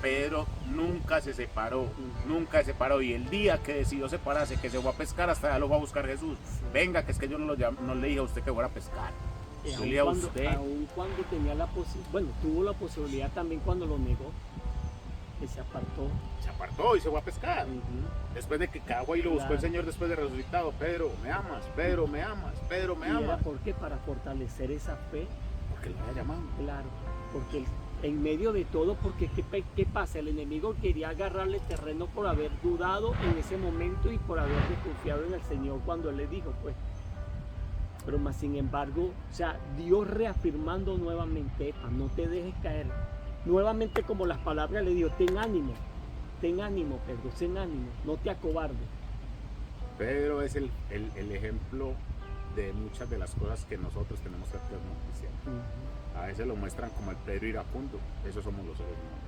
Pedro nunca se separó, nunca se separó. Y el día que decidió separarse, que se fue a pescar, hasta allá lo va a buscar Jesús. Sí. Venga, que es que yo no le dije a usted que fuera a pescar. Yo le dije a usted. Aun cuando tenía la posibilidad, bueno, tuvo la posibilidad también cuando lo negó, que se apartó. Se apartó y se fue a pescar. Después de que cagó y lo buscó Claro. el Señor después de resucitado. Pedro, me amas, Pedro, me amas, Pedro, me ¿Y era amas. por qué? Para fortalecer esa fe, Porque lo había llamado. claro, porque en medio de todo, porque ¿qué pasa? El enemigo quería agarrarle terreno por haber dudado en ese momento y por haber desconfiado en el Señor cuando Él le dijo, pues. Pero más sin embargo, o sea, Dios reafirmando nuevamente, "Epa, no te dejes caer". Nuevamente como las palabras le dijo, ten ánimo, Pedro, ten ánimo, no te acobardes. Pedro es el ejemplo de muchas de las cosas que nosotros tenemos que hacer como cristianos. A veces lo muestran como el Pedro iracundo, esos somos los seres humanos.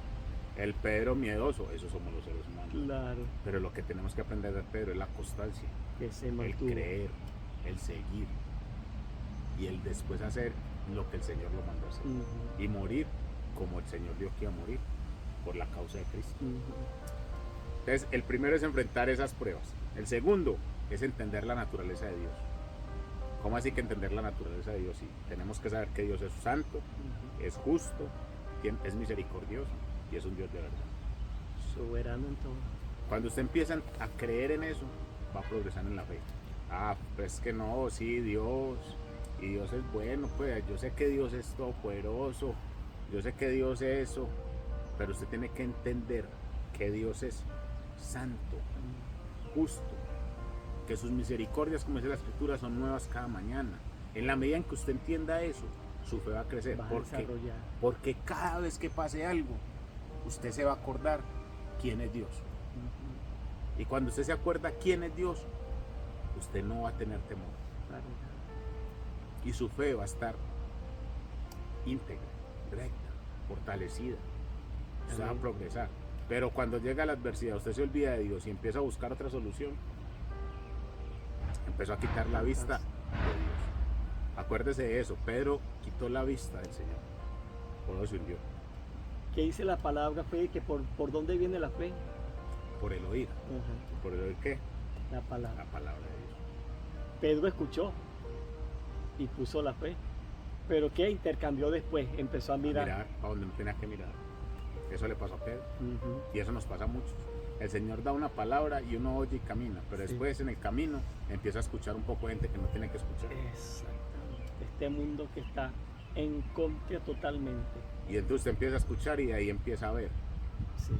El Pedro miedoso, esos somos los seres humanos. Claro, Pero lo que tenemos que aprender de Pedro es la constancia, que se el mantuvo. creer, el seguir y el después hacer lo que el Señor lo mandó a hacer. Y morir como el Señor dijo que iba a morir por la causa de Cristo. Entonces, el primero es enfrentar esas pruebas. El segundo es entender la naturaleza de Dios. ¿Cómo así que entender la naturaleza de Dios? Sí, tenemos que saber que Dios es santo, es justo, es misericordioso y es un Dios de verdad. Soberano en todo. Cuando usted empieza a creer en eso, va a progresar en la fe. Pues que no, sí, Dios, y Dios es bueno, pues yo sé que Dios es todopoderoso, yo sé que Dios es eso, pero usted tiene que entender que Dios es santo, justo, que sus misericordias, como dice la Escritura, son nuevas cada mañana. En la medida en que usted entienda eso, su fe va a crecer. Vas a ¿Por qué? desarrollar. Porque cada vez que pase algo, usted se va a acordar quién es Dios. Y cuando usted se acuerda quién es Dios, usted no va a tener temor. Claro. Y su fe va a estar íntegra, recta, fortalecida. Usted va a Amén. progresar. Pero cuando llega la adversidad, usted se olvida de Dios y empieza a buscar otra solución. Empezó a quitar la vista de Dios. Acuérdese de eso. Pedro quitó la vista del Señor. Por eso se hundió. ¿Qué dice la palabra fe? Que por dónde viene la fe. Por el oír. ¿Por el oír qué? La palabra. La palabra de Dios. Pedro escuchó y puso la fe. Pero ¿qué? Intercambió después. Empezó a mirar. Mirar a donde no tenía que mirar. Eso le pasó a Pedro. Ujú. Y eso nos pasa a muchos. El Señor da una palabra y uno oye y camina, pero Sí. después en el camino empieza a escuchar un poco de gente que no tiene que escuchar. Exactamente. Este mundo que está en contra totalmente. Y entonces usted empieza a escuchar y de ahí empieza a ver. Sí,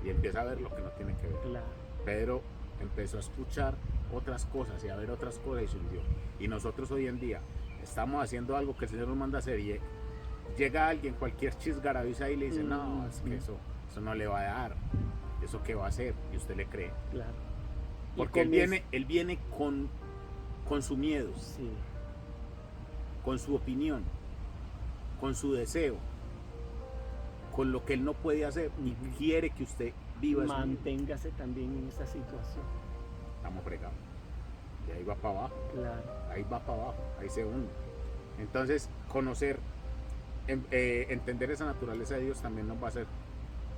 Y empieza a ver lo que no tiene que ver. claro. Pedro empezó a escuchar otras cosas y a ver otras cosas y se hundió. Y nosotros hoy en día estamos haciendo algo que el Señor nos manda a hacer y llega alguien, cualquier chisgaravisa y le dice, no, es que eso no le va a dar. ¿Eso qué va a hacer? Y usted le cree. Claro. Y Porque él comienza- viene con su miedo, Sí, con su opinión, con su deseo, con lo que él no puede hacer y Ujú. quiere que usted viva eso. manténgase también en esa situación. Estamos fregados. Y ahí va para abajo, Claro. ahí se hunde. Entonces, conocer, entender esa naturaleza de Dios también nos va a hacer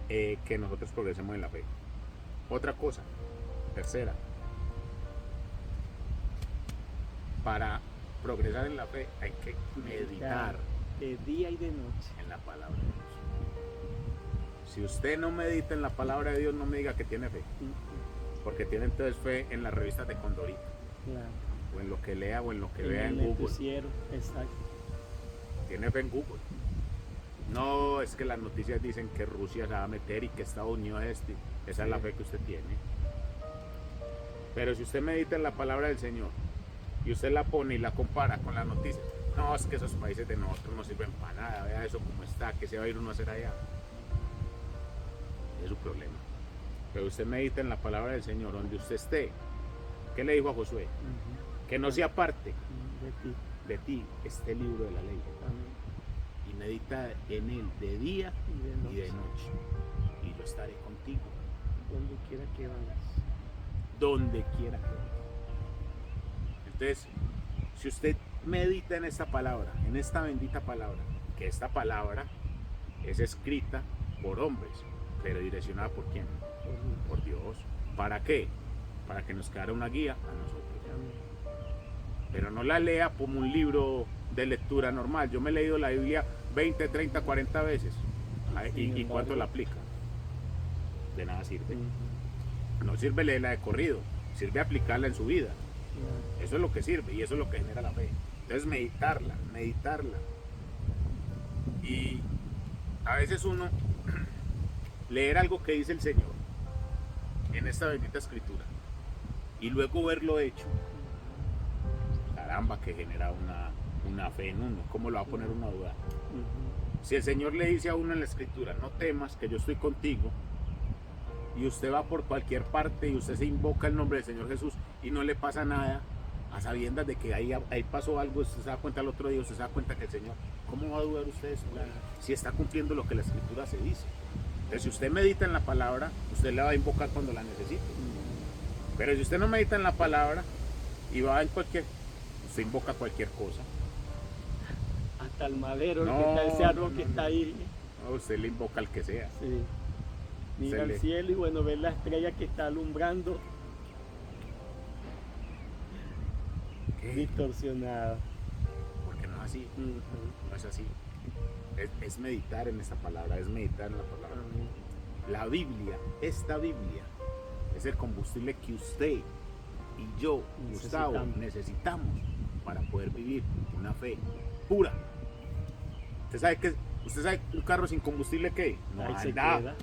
que nosotros progresemos en la fe. Otra cosa, tercera, para progresar en la fe hay que meditar De día y de noche. en la palabra de Dios. Si usted no medita en la palabra de Dios, no me diga que tiene fe, porque tiene entonces fe en las revistas de Condorito, Claro. o en lo que lea o en lo que En vea el en Google. noticiero, exacto. Tiene fe en Google. No, es que las noticias dicen que Rusia se va a meter y que Estados Unidos es este. Esa es la fe que usted tiene. Pero si usted medita en la palabra del Señor y usted la pone y la compara con las noticias, no, es que esos países de nosotros no sirven para nada, vea eso como está, que se va a ir uno a hacer allá. Es su problema. Pero usted medita en la palabra del Señor, donde usted esté. ¿Qué le dijo a Josué? Ujú. Que no se aparte De ti. de ti este libro de la ley. Amén. Y medita en él de día Y y de noche. Y yo estaré contigo Donde quiera que vayas. donde quiera que vayas. Entonces, si usted medita en esta palabra, en esta bendita palabra, que esta palabra es escrita por hombres, pero direccionada por quién, por Dios. ¿Para qué? Para que nos quedara una guía a nosotros. Pero no la lea como un libro de lectura normal. Yo me he leído la Biblia 20, 30, 40 veces. ¿Y cuánto la aplica? De nada sirve. No sirve leerla de corrido, sirve aplicarla en su vida. Eso es lo que sirve y eso es lo que genera la fe. Entonces meditarla. Y a veces uno leer algo que dice el Señor en esta bendita escritura y luego verlo hecho, caramba, que genera una fe en uno. ¿Cómo lo va a poner uno a dudar? Si el Señor le dice a uno en la escritura, no temas que yo estoy contigo, y usted va por cualquier parte y usted se invoca el nombre del Señor Jesús y no le pasa nada, a sabiendas de que ahí pasó algo, usted se da cuenta el otro día, usted se da cuenta que el Señor, ¿cómo va a dudar usted eso? Si está cumpliendo lo que la escritura se dice. Entonces, si usted medita en la palabra, usted la va a invocar cuando la necesite. Pero si usted no medita en la palabra y va en usted invoca cualquier cosa. Hasta el madero, que está ese árbol que está ahí. No, usted le invoca al que sea. Sí. Mira al cielo y bueno, ver la estrella que está alumbrando. ¿Qué? Distorsionada. Porque no es así. No es así. Es meditar en esta palabra, es meditar en la palabra. La Biblia, esta Biblia, es el combustible que usted y yo, Gustavo, necesitamos para poder vivir una fe pura. Usted sabe un carro sin combustible, ¿qué? No anda.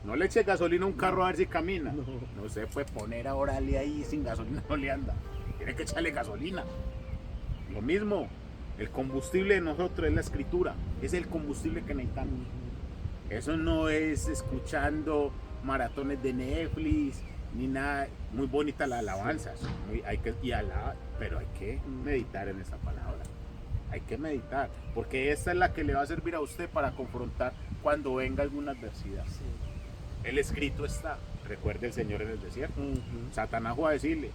No le eche gasolina a un carro a ver si camina. No se puede poner a orarle ahí sin gasolina, no le anda. Tiene que echarle gasolina. Lo mismo, el combustible de nosotros es la escritura. Es el combustible que necesitamos. Eso no es escuchando maratones de Netflix ni nada. Muy bonita la alabanza, pero hay que meditar en esa palabra. Hay que meditar, porque esta es la que le va a servir a usted para confrontar cuando venga alguna adversidad. Sí. El escrito está. Recuerde el Señor en el desierto. Satanás va a decirle,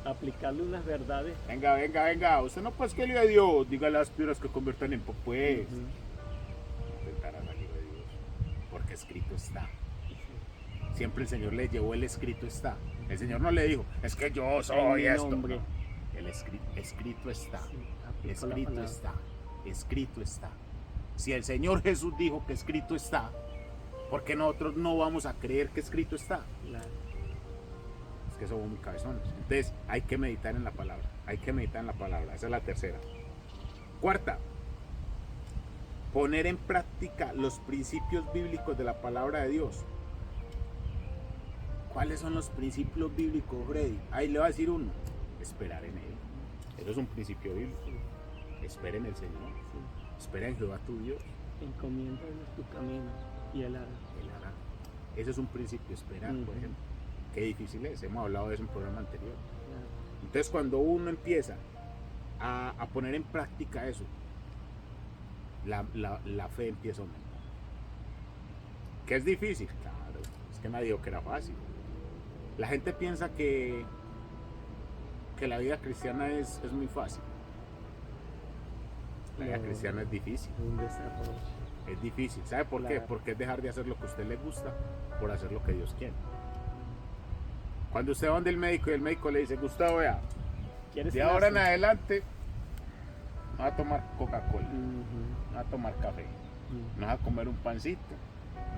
aplicarle unas verdades. Venga, usted no puede que le a Dios, diga las piedras que conviertan en pues. Intentará salir de Dios, porque escrito está. Siempre el Señor le llevó el escrito está. El Señor no le dijo, es que yo soy esto. No. El escrito está. Sí, escrito está. Si el Señor Jesús dijo que escrito está, ¿por qué nosotros no vamos a creer que escrito está? Claro. Es que somos muy cabezones. Entonces hay que meditar en la palabra. Esa es la tercera. Cuarta, poner en práctica los principios bíblicos de la palabra de Dios. ¿Cuáles son los principios bíblicos, Freddy? Ahí le voy a decir uno. Esperar en Él. Eso es un principio bíblico. Espera en el Señor. Espera en Jehová tu Dios. Encomiéndanos tu camino y Él hará. Ese es un principio, esperar, por ejemplo. Qué difícil es, hemos hablado de eso en un programa anterior. Entonces, cuando uno empieza a poner en práctica eso, la fe empieza a aumentar. ¿Qué es difícil? Claro, es que nadie dijo que era fácil. La gente piensa que la vida cristiana es muy fácil. La vida cristiana es difícil. Es difícil. ¿Sabe por qué? Porque es dejar de hacer lo que a usted le gusta por hacer lo que Dios quiere. Cuando usted va donde el médico y el médico le dice, Gustavo, vea, de ahora en adelante no va a tomar Coca-Cola, no va a tomar café, no va a comer un pancito,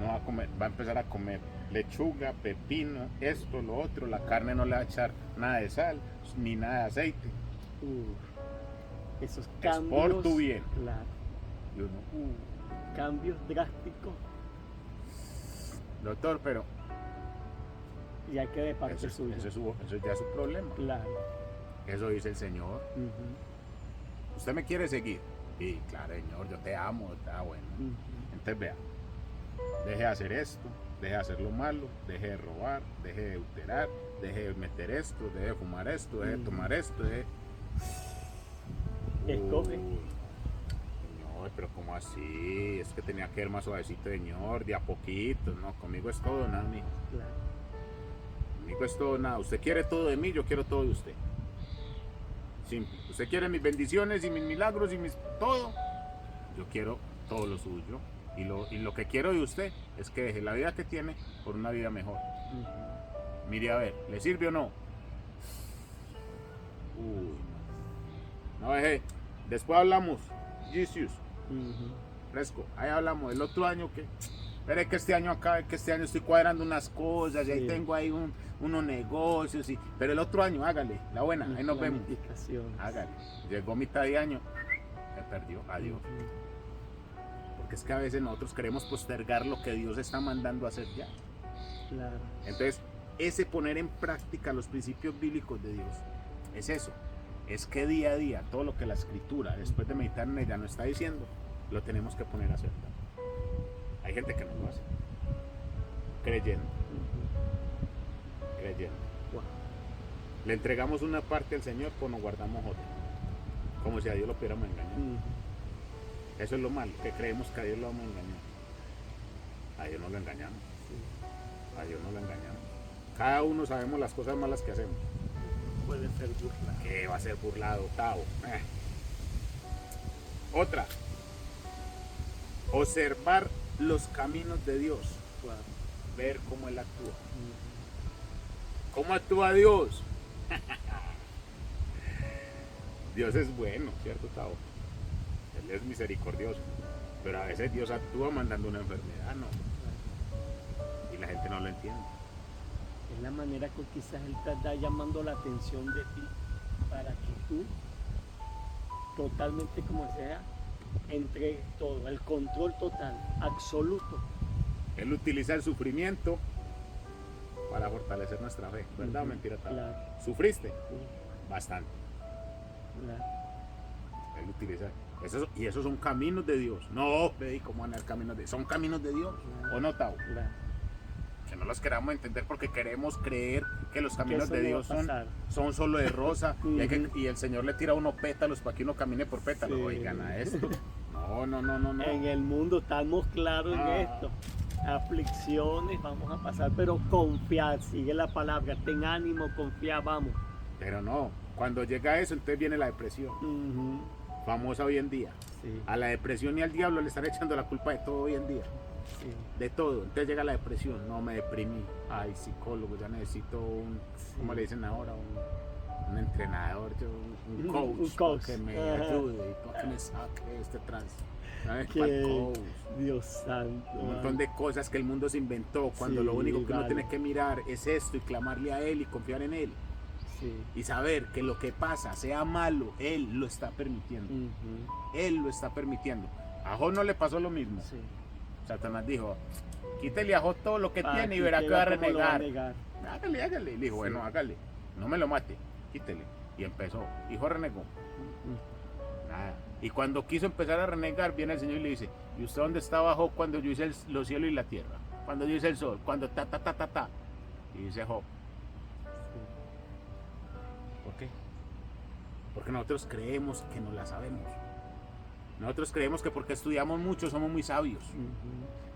va a empezar a comer lechuga, pepino, esto, lo otro, la carne no le va a echar nada de sal, ni nada de aceite. Esos cambios. Es por tu bien. Claro. Y uno, cambios drásticos. Doctor, pero ya que de parte suya. Eso es ya su problema. Claro. Eso dice el Señor. ¿Usted me quiere seguir? Sí, claro, Señor, yo te amo, está bueno. Entonces vea, deje de hacer esto, deje de hacer lo malo, deje de robar, deje de adulterar, deje de meter esto, deje de fumar esto, deje de tomar esto, Escoge. No, pero ¿cómo así? Es que tenía que ir más suavecito, Señor, de a poquito. No, conmigo es todo, nada, mijo. Claro. Conmigo es todo, nada. Usted quiere todo de mí, yo quiero todo de usted. Simple. Usted quiere mis bendiciones y mis milagros y todo. Yo quiero todo lo suyo. Y lo que quiero de usted es que deje la vida que tiene por una vida mejor. Mire a ver, ¿le sirve o no? Uy, no deje. Después hablamos. Jesus. Fresco. Ahí hablamos. El otro año que. Espere que este año acá, que este año estoy cuadrando unas cosas y ahí tengo ahí unos negocios. Pero el otro año, hágale. La buena. Ahí nos vemos. Hágale. Llegó mitad de año. Se perdió. Adiós. Porque es que a veces nosotros queremos postergar lo que Dios está mandando a hacer ya. Claro. Entonces, ese poner en práctica los principios bíblicos de Dios es eso. Es que día a día, todo lo que la Escritura, después de meditar en ella, nos está diciendo, lo tenemos que poner a hacer. Hay gente que no lo hace. Creyendo. Creyendo. Wow. Le entregamos una parte al Señor, pues nos guardamos otra. Como si a Dios lo pudiéramos engañar. Eso es lo malo, que creemos que a Dios lo vamos a engañar. A Dios no lo engañamos. A Dios no lo engañamos. Cada uno sabemos las cosas malas que hacemos. Puede ser burlado. ¿Qué va a ser burlado, Tavo? Otra. Observar los caminos de Dios. Wow. Ver cómo Él actúa. ¿Cómo actúa Dios? Dios es bueno, ¿cierto, Tavo? Él es misericordioso. Pero a veces Dios actúa mandando una enfermedad, ¿no? Y la gente no lo entiende. Es la manera que quizás Él te está llamando la atención de ti para que tú totalmente como sea entregues todo, el control total, absoluto. Él utiliza el sufrimiento para fortalecer nuestra fe, ¿verdad o mentira? Claro. ¿Sufriste? Bastante. Claro. Él utiliza y esos son caminos de Dios. No, ve cómo van a ser caminos de Dios. Son caminos de Dios. Claro. ¿O no, Tau? Claro. Que no los queramos entender porque queremos creer que los caminos eso de no Dios va a pasar. son solo de rosa y el Señor le tira a uno pétalos para que uno camine por pétalos. Sí. Oigan a esto. No. En el mundo estamos claros en esto. Aflicciones vamos a pasar, pero confiar, sigue la palabra, ten ánimo, confía, vamos. Pero no, cuando llega eso, entonces viene la depresión. Famosa hoy en día. Sí. A la depresión y al diablo le están echando la culpa de todo hoy en día. Sí. De todo. Entonces llega la depresión. No, me deprimí. Ay, psicólogo, ya necesito ¿cómo le dicen ahora? Un entrenador, un coach. Para que me ayude y para que me saque este trance. ¿Sabes? Para el coach. Dios santo. Un montón de cosas que el mundo se inventó cuando lo único que uno tiene que mirar es esto y clamarle a Él y confiar en Él. Sí. Y saber que lo que pasa, sea malo, Él lo está permitiendo. Él lo está permitiendo. A Job no le pasó lo mismo. Sí. Satanás dijo, quítele a Job todo lo que tiene y verá que va a renegar. Hágale. Le dijo, bueno, hágale. No me lo mate, quítele. Y empezó. Y Job renegó. Nada. Y cuando quiso empezar a renegar, viene el Señor y le dice, ¿y usted dónde estaba, Job, cuando yo hice los cielos y la tierra? Cuando yo hice el sol, cuando ta. Y dice Job. ¿Por qué? Porque nosotros creemos que no la sabemos. Nosotros creemos que porque estudiamos mucho somos muy sabios.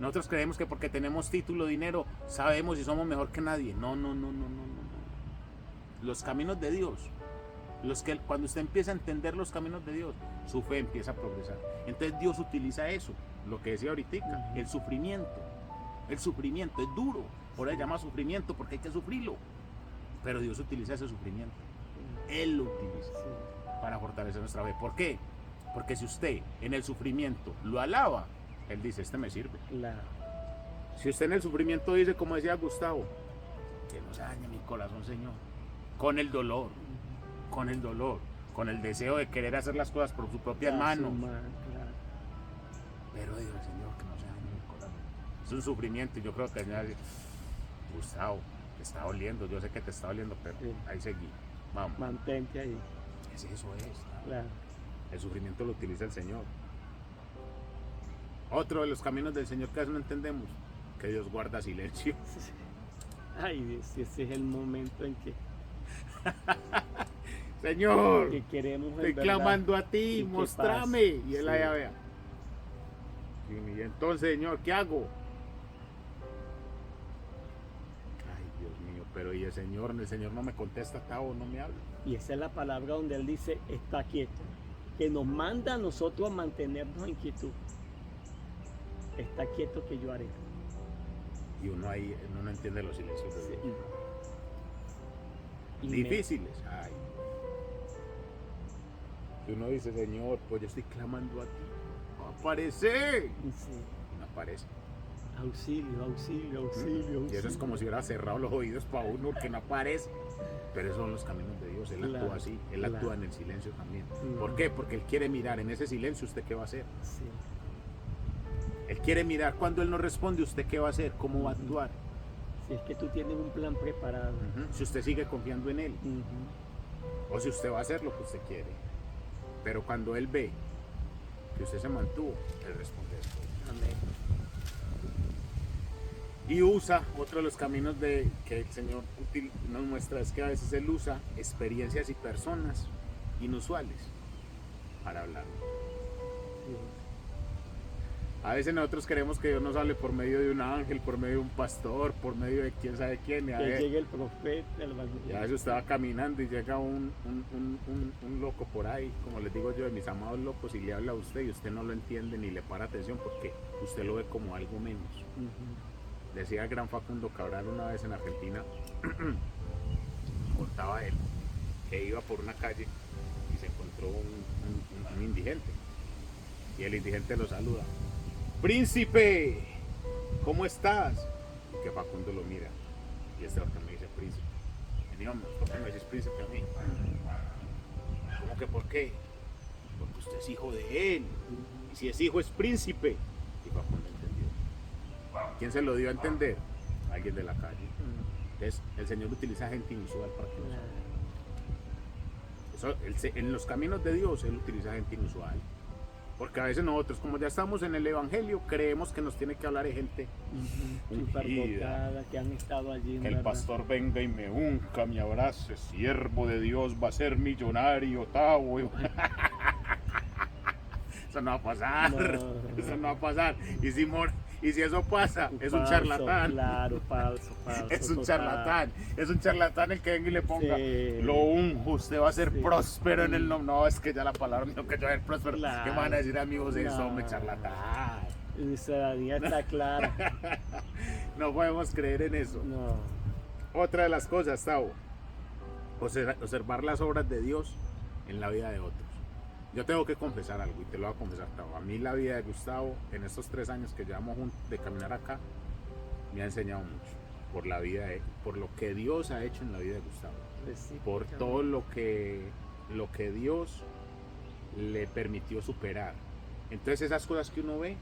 Nosotros creemos que porque tenemos título, dinero, sabemos y somos mejor que nadie. No. Los caminos de Dios, cuando usted empieza a entender los caminos de Dios, su fe empieza a progresar. Entonces Dios utiliza eso, lo que decía ahorita, el sufrimiento. El sufrimiento es duro, por eso se llama sufrimiento, porque hay que sufrirlo. Pero Dios utiliza ese sufrimiento. Él lo utiliza para fortalecer nuestra fe. ¿Por qué? Porque si usted en el sufrimiento lo alaba, Él dice, este me sirve. Claro. Si usted en el sufrimiento dice, como decía Gustavo, que no se dañe mi corazón, Señor, con el dolor, con el deseo de querer hacer las cosas por sus propias manos. Claro. Pero digo, Señor, que no se dañe mi corazón. Es un sufrimiento y yo creo que el Señor dice, Gustavo, te está doliendo, yo sé que te está doliendo, pero ahí seguí. Vamos. Mantente ahí. Eso es. Claro. El sufrimiento lo utiliza el Señor. Otro de los caminos del Señor que a veces no entendemos, que Dios guarda silencio. Ay, Dios, ese es el momento en que Señor, que queremos estoy clamando a ti, y mostrame. Y Él allá vea. Y entonces, Señor, ¿qué hago? Ay, Dios mío, pero y el Señor no me contesta, Tavo, no me habla. Y esa es la palabra donde Él dice, está quieto. Que nos manda a nosotros a mantenernos en quietud. está quieto que yo haré. Y uno ahí no entiende los silencios de Dios. Y Difíciles. Ay. Y uno dice, Señor, pues yo estoy clamando a ti. Aparece. sí. No aparece. Auxilio, auxilio, auxilio, Y eso es como si hubiera cerrado los oídos para uno que no aparece. Pero esos son los caminos de Dios. Él Claro, actúa así. Él claro. actúa en el silencio también. Mm. ¿Por qué? Porque Él quiere mirar en ese silencio usted qué va a hacer. Sí. Él quiere mirar cuando Él no responde usted qué va a hacer, cómo va a actuar. Si es que tú tienes un plan preparado. Si usted sigue confiando en Él. Ujú. O si usted va a hacer lo que usted quiere. Pero cuando Él ve que usted se mantuvo, Él responde después. Amén. Y usa otro de los caminos que el Señor nos muestra, es que a veces Él usa experiencias y personas inusuales para hablar. Sí. A veces nosotros queremos que Dios nos hable por medio de un ángel, por medio de un pastor, por medio de quién sabe quién. Y a Que veces, llegue el profeta, el evangelista. y a veces usted va caminando y llega un loco por ahí, como les digo yo, de mis amados locos, y le habla a usted y usted no lo entiende ni le para atención porque usted lo ve como algo menos. Ujú. Decía el gran Facundo Cabral una vez en Argentina, contaba él, que iba por una calle y se encontró un indigente. Y el indigente lo saluda. ¡Príncipe! ¿Cómo estás? Y que Facundo lo mira. Y este otro me dice, príncipe. Dios, ¿por qué me dices príncipe a mí? ¿Cómo que por qué? Porque usted es hijo de él. Y si es hijo es príncipe. Y Facundo entendió. ¿Quién se lo dio a entender? Alguien de la calle. Entonces, el Señor utiliza gente inusual para que nos hable. En los caminos de Dios, Él utiliza gente inusual. Porque a veces nosotros, como ya estamos en el Evangelio, creemos que nos tiene que hablar de gente Superdotada, que han estado allí. que el ¿verdad? pastor venga y me unca, me abrace, siervo de Dios, va a ser millonario, Tavo. Eso no va a pasar. No. Eso no va a pasar. Y si eso pasa, es un Falso, charlatán. Claro, falso. Es un total. charlatán. Es un charlatán el que venga y le ponga, Sí. lo unjo, usted va a ser Sí. próspero en el nombre. No, es que ya la palabra no que yo voy a ser próspero. Claro. ¿Qué me van a decir amigos de eso, No. hombre, charlatán? Esa idea está clara. No podemos creer en eso. No. Otra de las cosas, Tavo, observar las obras de Dios en la vida de otros. Yo tengo que confesar algo y te lo voy a confesar, Tavo. A mí la vida de Gustavo, en estos 3 años que llevamos juntos de caminar acá, me ha enseñado mucho por la vida por lo que Dios ha hecho en la vida de Gustavo, por todo lo que Dios le permitió superar. Entonces esas cosas que uno ve,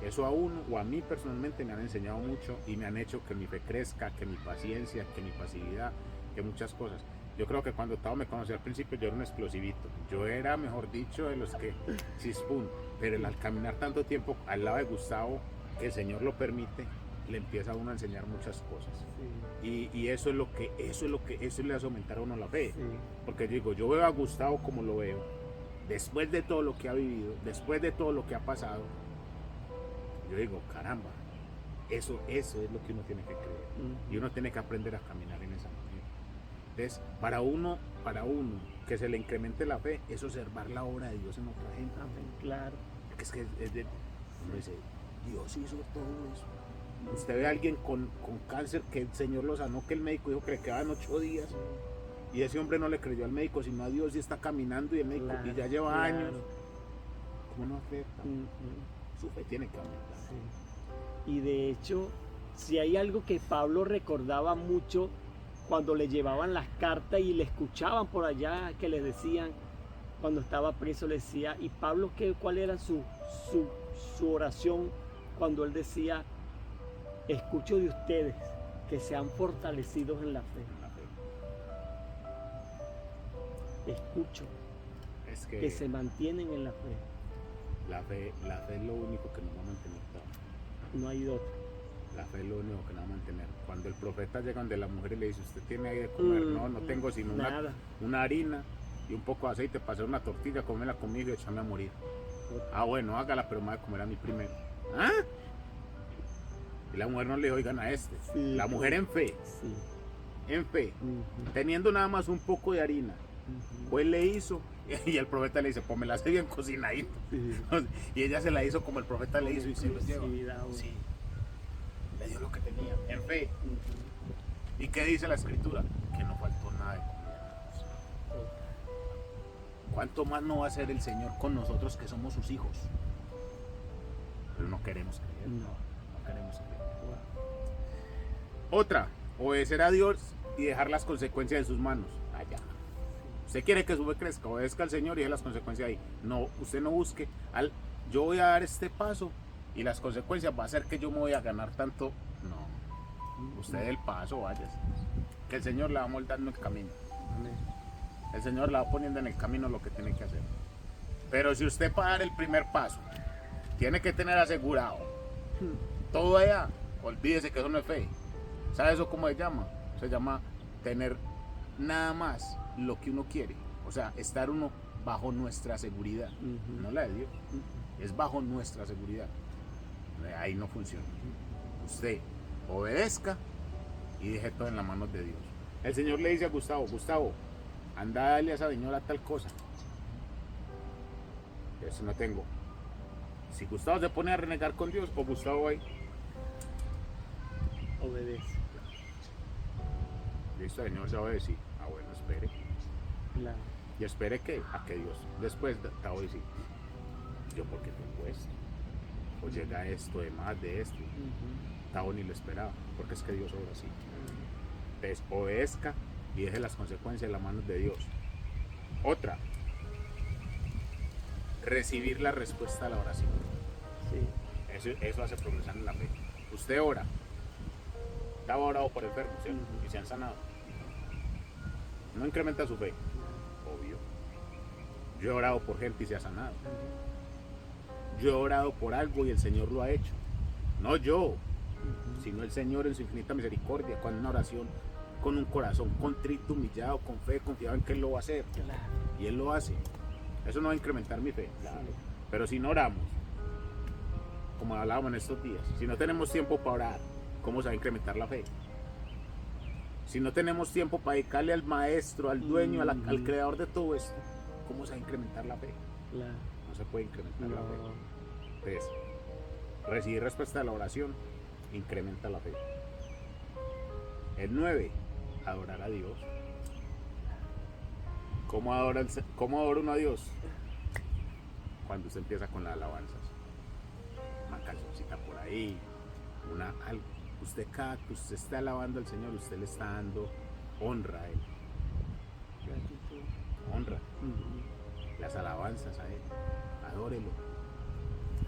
eso a uno o a mí personalmente me han enseñado mucho y me han hecho que mi fe crezca, que mi paciencia, que mi pasividad, que muchas cosas. Yo creo que cuando Tavo me conoció al principio yo era un explosivito. Yo era, mejor dicho, de los que chispún. Pero al caminar tanto tiempo al lado de Gustavo, que el Señor lo permite, le empieza a uno a enseñar muchas cosas. Sí, Y eso le hace aumentar a uno la fe. sí. Porque yo digo, yo veo a Gustavo como lo veo. Después de todo lo que ha vivido, después de todo lo que ha pasado, yo digo, caramba, eso es lo que uno tiene que creer. Y uno tiene que aprender a caminar en esa manera. Entonces, para uno que se le incremente la fe, es observar la obra de Dios en otra gente. Amén, claro. Porque es que uno dice, Dios hizo todo eso. Usted ve a alguien con cáncer que el Señor lo sanó, que el médico dijo que le quedaban 8 días. Y ese hombre no le creyó al médico, sino a Dios, y está caminando y el médico Claro, y ya lleva claro. años. ¿Cómo no afecta? Su fe tiene que aumentar. Sí. Y de hecho, si hay algo que Pablo recordaba mucho cuando le llevaban las cartas y le escuchaban por allá que le decían, cuando estaba preso, le decía, y Pablo, ¿cuál era su oración cuando él decía, escucho de ustedes que sean fortalecidos en la fe? Escucho Es que se mantienen en la fe. La fe es lo único que nos va a mantener. No hay otro. La fe es lo único que nos va a mantener. Cuando el profeta llega donde la mujer y le dice, ¿usted tiene ahí de comer? No tengo sino una harina y un poco de aceite para hacer una tortilla, comerla conmigo y echarme a morir. Bueno, hágala, pero me va a comer a mí primero. ¿Ah? Y la mujer no le dijo, oigan a este. Sí, la mujer en fe, Sí. teniendo nada más un poco de harina Pues le hizo, y el profeta le dice, pues me la hace bien cocinadita. Sí. Y ella se la hizo como el profeta le hizo y se lo lleva. Curiosidad, Sí, le dio lo que tenía, en fe. Ujú. ¿Y qué dice la escritura? Que no faltó nada de comida. ¿Cuánto más no va a hacer el Señor con nosotros que somos sus hijos? Pero no queremos creer. No queremos creer. Otra, obedecer a Dios y dejar las consecuencias en sus manos. Allá. Usted quiere que su fe crezca, obedezca al Señor y deje las consecuencias ahí. No, usted no busque, yo voy a dar este paso y las consecuencias va a ser que yo me voy a ganar tanto. No, usted dé el paso, vaya. Que el Señor le va moldando el camino. Amén. El Señor le va poniendo en el camino lo que tiene que hacer. Pero si usted para dar el primer paso, tiene que tener asegurado todo allá. Olvídese que eso no es fe. ¿Sabe eso cómo se llama? Se llama tener nada más lo que uno quiere. O sea, estar uno bajo nuestra seguridad. No la de Dios. Es bajo nuestra seguridad. Ahí no funciona. Usted obedezca y deje todo en las manos de Dios. El Señor le dice a Gustavo, Gustavo, anda a darle a esa señora tal cosa. Eso no tengo. Si Gustavo se pone a renegar con Dios, o Gustavo ahí, Obedece. listo, el Señor se va a decir, bueno, espere. Claro. Y espere que a que Dios después te va a decir, yo porque tengo esto. O llega esto de más de esto. Tavo ni lo esperaba, porque es que Dios obra así. Entonces, obedezca y deje las consecuencias en las manos de Dios. Otra, recibir la respuesta a la oración. Sí. Eso hace progresar en la fe. Usted ora. Estaba orado por enfermos, ¿cierto? Y se han sanado. No incrementa su fe. Obvio. Yo he orado por gente y se ha sanado. Yo he orado por algo y el Señor lo ha hecho. No yo, sino el Señor en su infinita misericordia, con una oración, con un corazón contrito, humillado, con fe, confiado en que Él lo va a hacer. Claro. Y Él lo hace. Eso no va a incrementar mi fe. Claro. Sí. Pero si no oramos, como hablábamos en estos días, si no tenemos tiempo para orar, ¿cómo se va a incrementar la fe? Si no tenemos tiempo para dedicarle al maestro, al dueño, al creador de todo esto, ¿cómo se va a incrementar la fe? Claro. No se puede incrementar la fe. No. Entonces, recibir respuesta a la oración incrementa la fe. El 9, adorar a Dios. ¿Cómo adora uno a Dios? Cuando usted empieza con las alabanzas. Una cancioncita por ahí, algo. Usted cada que usted está alabando al Señor, usted le está dando honra a Él. Gratitud. Honra. Las alabanzas a Él. Adórelo.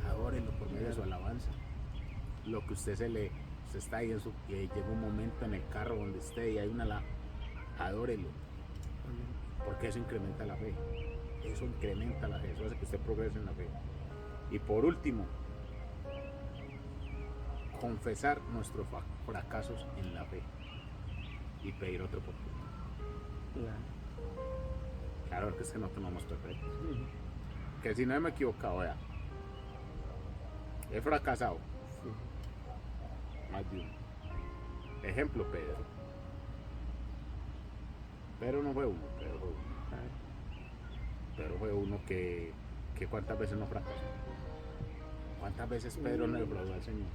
Adórelo por medio de su alabanza. Lo que usted usted está ahí y llega un momento en el carro donde esté y hay adórelo. Porque eso incrementa la fe. Eso incrementa la fe. Eso hace que usted progrese en la fe. Y por último, confesar nuestros fracasos en la fe y pedir otra oportunidad. Claro, porque es que no tomamos perfectos. Que si no me he equivocado, vea, he fracasado. Más de uno. Ejemplo, Pedro. Pedro no fue uno, Pedro fue uno que cuántas veces no fracasó. ¿Cuántas veces Pedro no defraudó al Señor?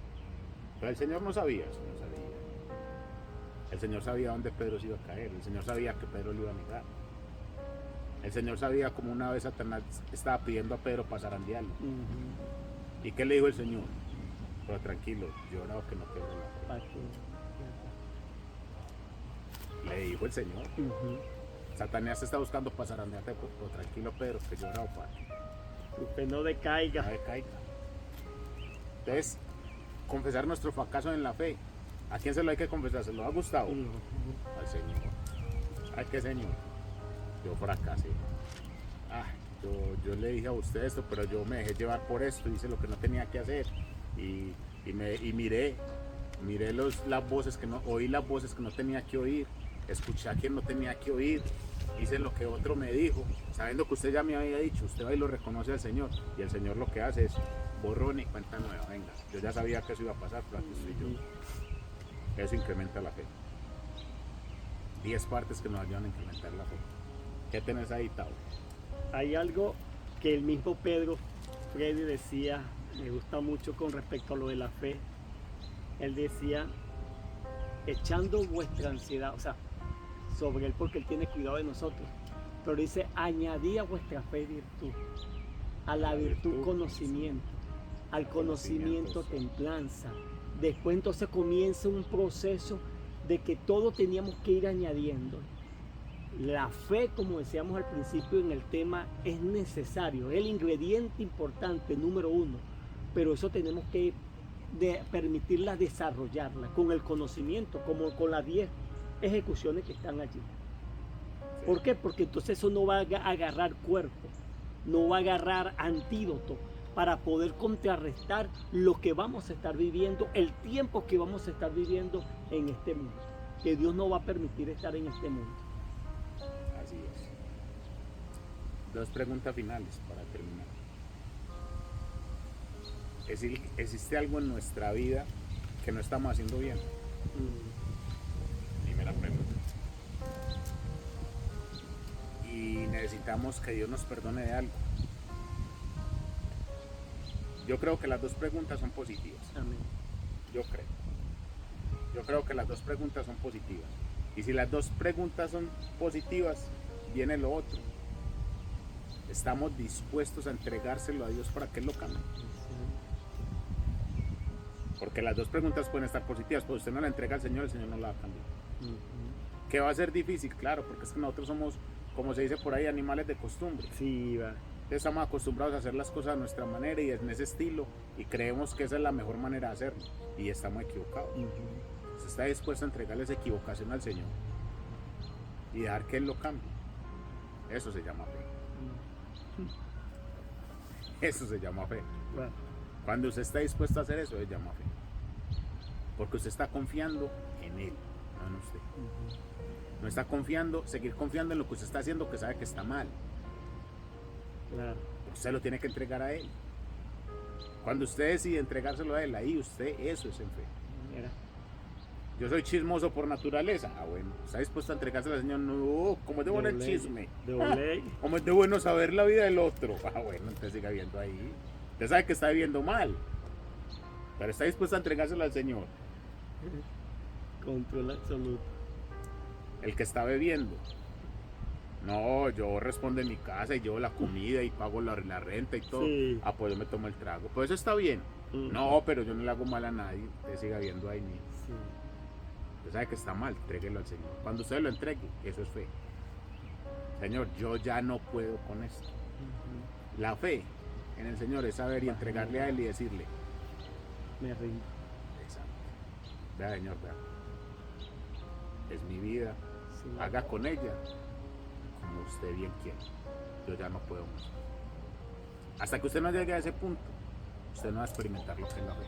Pero el Señor no sabía eso, no sabía. El Señor sabía dónde Pedro se iba a caer, el Señor sabía que Pedro le iba a negar. El Señor sabía como una vez Satanás estaba pidiendo a Pedro para zarandearlo. ¿Y qué le dijo el Señor? Pero tranquilo, yo he orado que no quede la fe. Le dijo el Señor. Satanás te está buscando para zarandearte, pero tranquilo Pedro, que yo he orado para que usted no decaiga. No decaiga. Entonces, confesar nuestro fracaso en la fe. ¿A quién se lo hay que confesar? ¿Se lo ha gustado? Al Señor. ¿A qué Señor? Yo fracasé. Yo le dije a usted esto, pero yo me dejé llevar por esto, hice lo que no tenía que hacer. Y miré las voces que no, oí las voces que no tenía que oír, escuché a quien no tenía que oír, hice lo que otro me dijo, sabiendo que usted ya me había dicho, usted va y lo reconoce al Señor, y el Señor lo que hace es borrón y cuenta nueva. Venga, yo ya sabía que eso iba a pasar, pero aquí estoy yo. Eso incrementa la fe. 10 partes que nos ayudan a incrementar la fe. ¿Qué tenés ahí, Tavo? Hay algo que el mismo Pedro Freddy decía, me gusta mucho con respecto a lo de la fe. Él decía, echando vuestra ansiedad, o sea, sobre él porque él tiene cuidado de nosotros. Pero dice, añadí a vuestra fe virtud, a la virtud conocimiento, al conocimiento templanza. Después entonces comienza un proceso de que todo teníamos que ir añadiendo. La fe, como decíamos al principio en el tema, es necesario, es el ingrediente importante, número uno, pero eso tenemos que permitirla desarrollarla con el conocimiento, como con las 10 ejecuciones que están allí. Sí. ¿Por qué? Porque entonces eso no va a agarrar cuerpo, no va a agarrar antídoto para poder contrarrestar lo que vamos a estar viviendo, el tiempo que vamos a estar viviendo en este mundo, que Dios no va a permitir estar en este mundo. Así es. 2 preguntas finales para terminar. ¿Existe algo en nuestra vida que no estamos haciendo bien? Primera pregunta. Y necesitamos que Dios nos perdone de algo. Yo creo que las 2 preguntas son positivas. Amén. Yo creo que las 2 preguntas son positivas. Y si las 2 preguntas son positivas, viene lo otro. ¿Estamos dispuestos a entregárselo a Dios para que Él lo cambie? Porque las 2 preguntas pueden estar positivas, pero usted no la entrega al Señor, el Señor no la va a cambiar. ¿Qué va a ser difícil? Claro, porque es que nosotros somos, como se dice por ahí, animales de costumbre. Sí, va. Estamos acostumbrados a hacer las cosas a nuestra manera y en ese estilo, y creemos que esa es la mejor manera de hacerlo, y estamos equivocados. Usted está dispuesto a entregarle esa equivocación al Señor y dejar que Él lo cambie. Eso se llama fe. Eso se llama fe. Va. Cuando usted está dispuesto a hacer eso, se llama fe. Porque usted está confiando en Él, no en usted. No está confiando, seguir confiando en lo que usted está haciendo, que sabe que está mal. Claro. Usted lo tiene que entregar a Él. Cuando usted decide entregárselo a Él, ahí usted, eso es en fe. Mira. Yo soy chismoso por naturaleza. Ah, bueno, ¿está dispuesto a entregárselo al Señor? No, como es de bueno el chisme. Como es de bueno saber la vida del otro. Ah, bueno, entonces siga viendo ahí. Usted sabe que está viviendo mal, pero está dispuesto a entregárselo al Señor. Control absoluto. El que está bebiendo. No, yo respondo en mi casa y llevo la comida y pago la renta y todo. Sí. Ah, pues yo me tomo el trago. Pues eso está bien. No, pero yo no le hago mal a nadie. Usted siga viendo ahí. Sí. Usted sabe que está mal, entréguelo al Señor. Cuando usted lo entregue, eso es fe. Señor, yo ya no puedo con esto. La fe en el Señor es saber y entregarle a Él y decirle, Me rindo. exacto. Vea, Señor, vea. Es mi vida. Sí. Haga con ella como usted bien quiere. Yo ya no puedo más. Hasta que usted no llegue a ese punto, usted no va a experimentar lo que es la fe.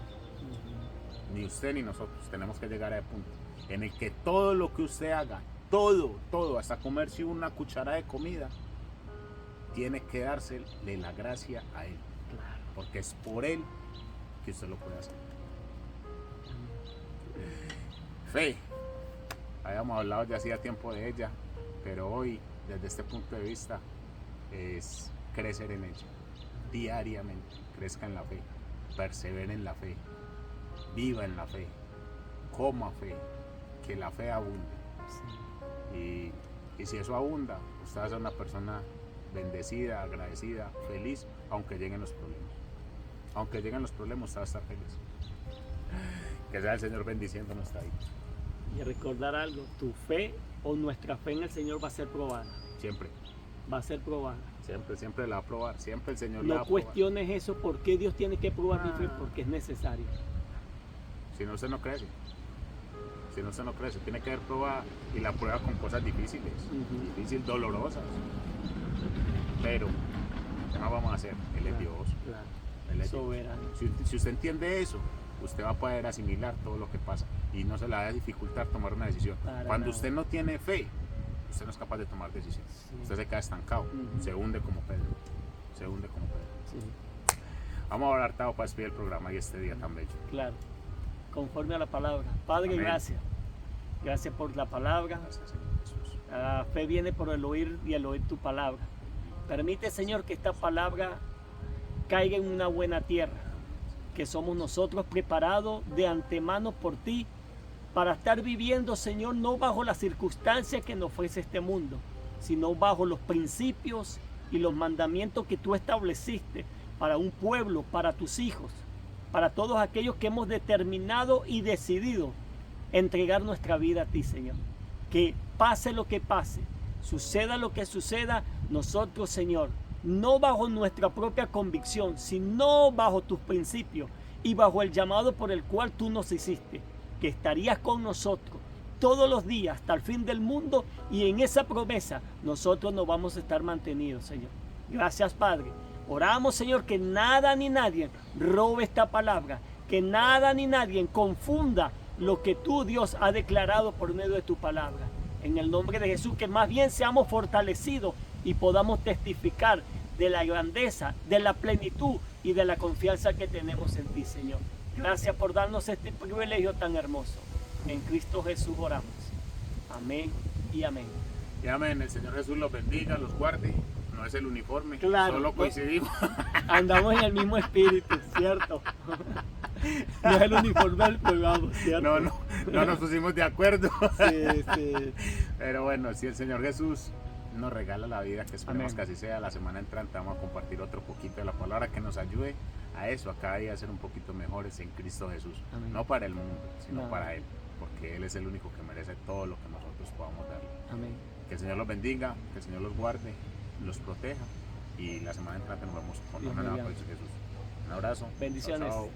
Ni usted ni nosotros. Tenemos que llegar a ese punto en el que todo lo que usted haga, todo, hasta comerse una cuchara de comida, tiene que dársele la gracia a Él. Claro. Porque es por Él que usted lo puede hacer. Fe. Habíamos hablado ya hacía tiempo de ella, pero hoy, desde este punto de vista, es crecer en ella. Diariamente, crezca en la fe, persevere en la fe, viva en la fe, coma fe, que la fe abunde. Sí. Y si eso abunda, usted va a ser una persona bendecida, agradecida, feliz, aunque lleguen los problemas. Aunque lleguen los problemas, usted va a estar feliz. Que sea el Señor bendiciendo nuestra vida. Y recordar algo, tu fe o nuestra fe en el Señor va a ser probada. Siempre, Va a ser probada. siempre la va a probar. Siempre el Señor la va No a probar. cuestiones eso, ¿por qué Dios tiene que probar mi fe? Porque es necesario. Si no, usted no crece. Si no, usted no crece. Tiene que haber prueba y la prueba con cosas difíciles, difíciles, dolorosas. Pero, ¿qué más vamos a hacer? Él es Dios. Claro. Él es Dios. Soberano. Si usted entiende eso, usted va a poder asimilar todo lo que pasa y no se le va a dificultar tomar una decisión. Cuando nada. usted no tiene fe, usted no es capaz de tomar decisiones. Sí. Usted se queda estancado, se hunde como Pedro. Se hunde como Pedro. Sí, Vamos a orar, Tavo, para despedir el programa y este día tan bello. claro. Conforme a la palabra. Padre, Amén. gracias. Gracias por la palabra. Gracias, Señor Jesús. La fe viene por el oír y el oír tu palabra. Permite, Señor, que esta palabra caiga en una buena tierra, que somos nosotros preparados de antemano por ti para estar viviendo, Señor, no bajo las circunstancias que nos ofrece este mundo, sino bajo los principios y los mandamientos que tú estableciste para un pueblo, para tus hijos, para todos aquellos que hemos determinado y decidido entregar nuestra vida a ti, Señor. Que pase lo que pase, suceda lo que suceda, nosotros, Señor, no bajo nuestra propia convicción, sino bajo tus principios y bajo el llamado por el cual tú nos hiciste, que estarías con nosotros todos los días hasta el fin del mundo, y en esa promesa nosotros nos vamos a estar mantenidos, Señor. Gracias, Padre. Oramos, Señor, que nada ni nadie robe esta palabra, que nada ni nadie confunda lo que tú, Dios, has declarado por medio de tu palabra. En el nombre de Jesús, que más bien seamos fortalecidos y podamos testificar de la grandeza, de la plenitud y de la confianza que tenemos en ti, Señor. Gracias por darnos este privilegio tan hermoso. En Cristo Jesús oramos. Amén y amén. Y amén. El Señor Jesús los bendiga, los guarde. No es el uniforme, Claro, solo coincidimos. Andamos en el mismo espíritu, ¿cierto? No es el uniforme del programa, ¿cierto? No nos pusimos de acuerdo. Sí, sí. Pero bueno, si el Señor Jesús nos regala la vida, que esperemos Amén. que así sea, la semana entrante vamos a compartir otro poquito de la palabra que nos ayude a eso, a cada día a ser un poquito mejores en Cristo Jesús. Amén. No para el mundo, sino No. para Él, porque Él es el único que merece todo lo que nosotros podamos darle. Amén. Que el Señor los bendiga, que el Señor los guarde, los proteja, y la semana entrante nos vemos con Dios una nueva mediante. Cristo Jesús. Un abrazo. Bendiciones. Chao, chao.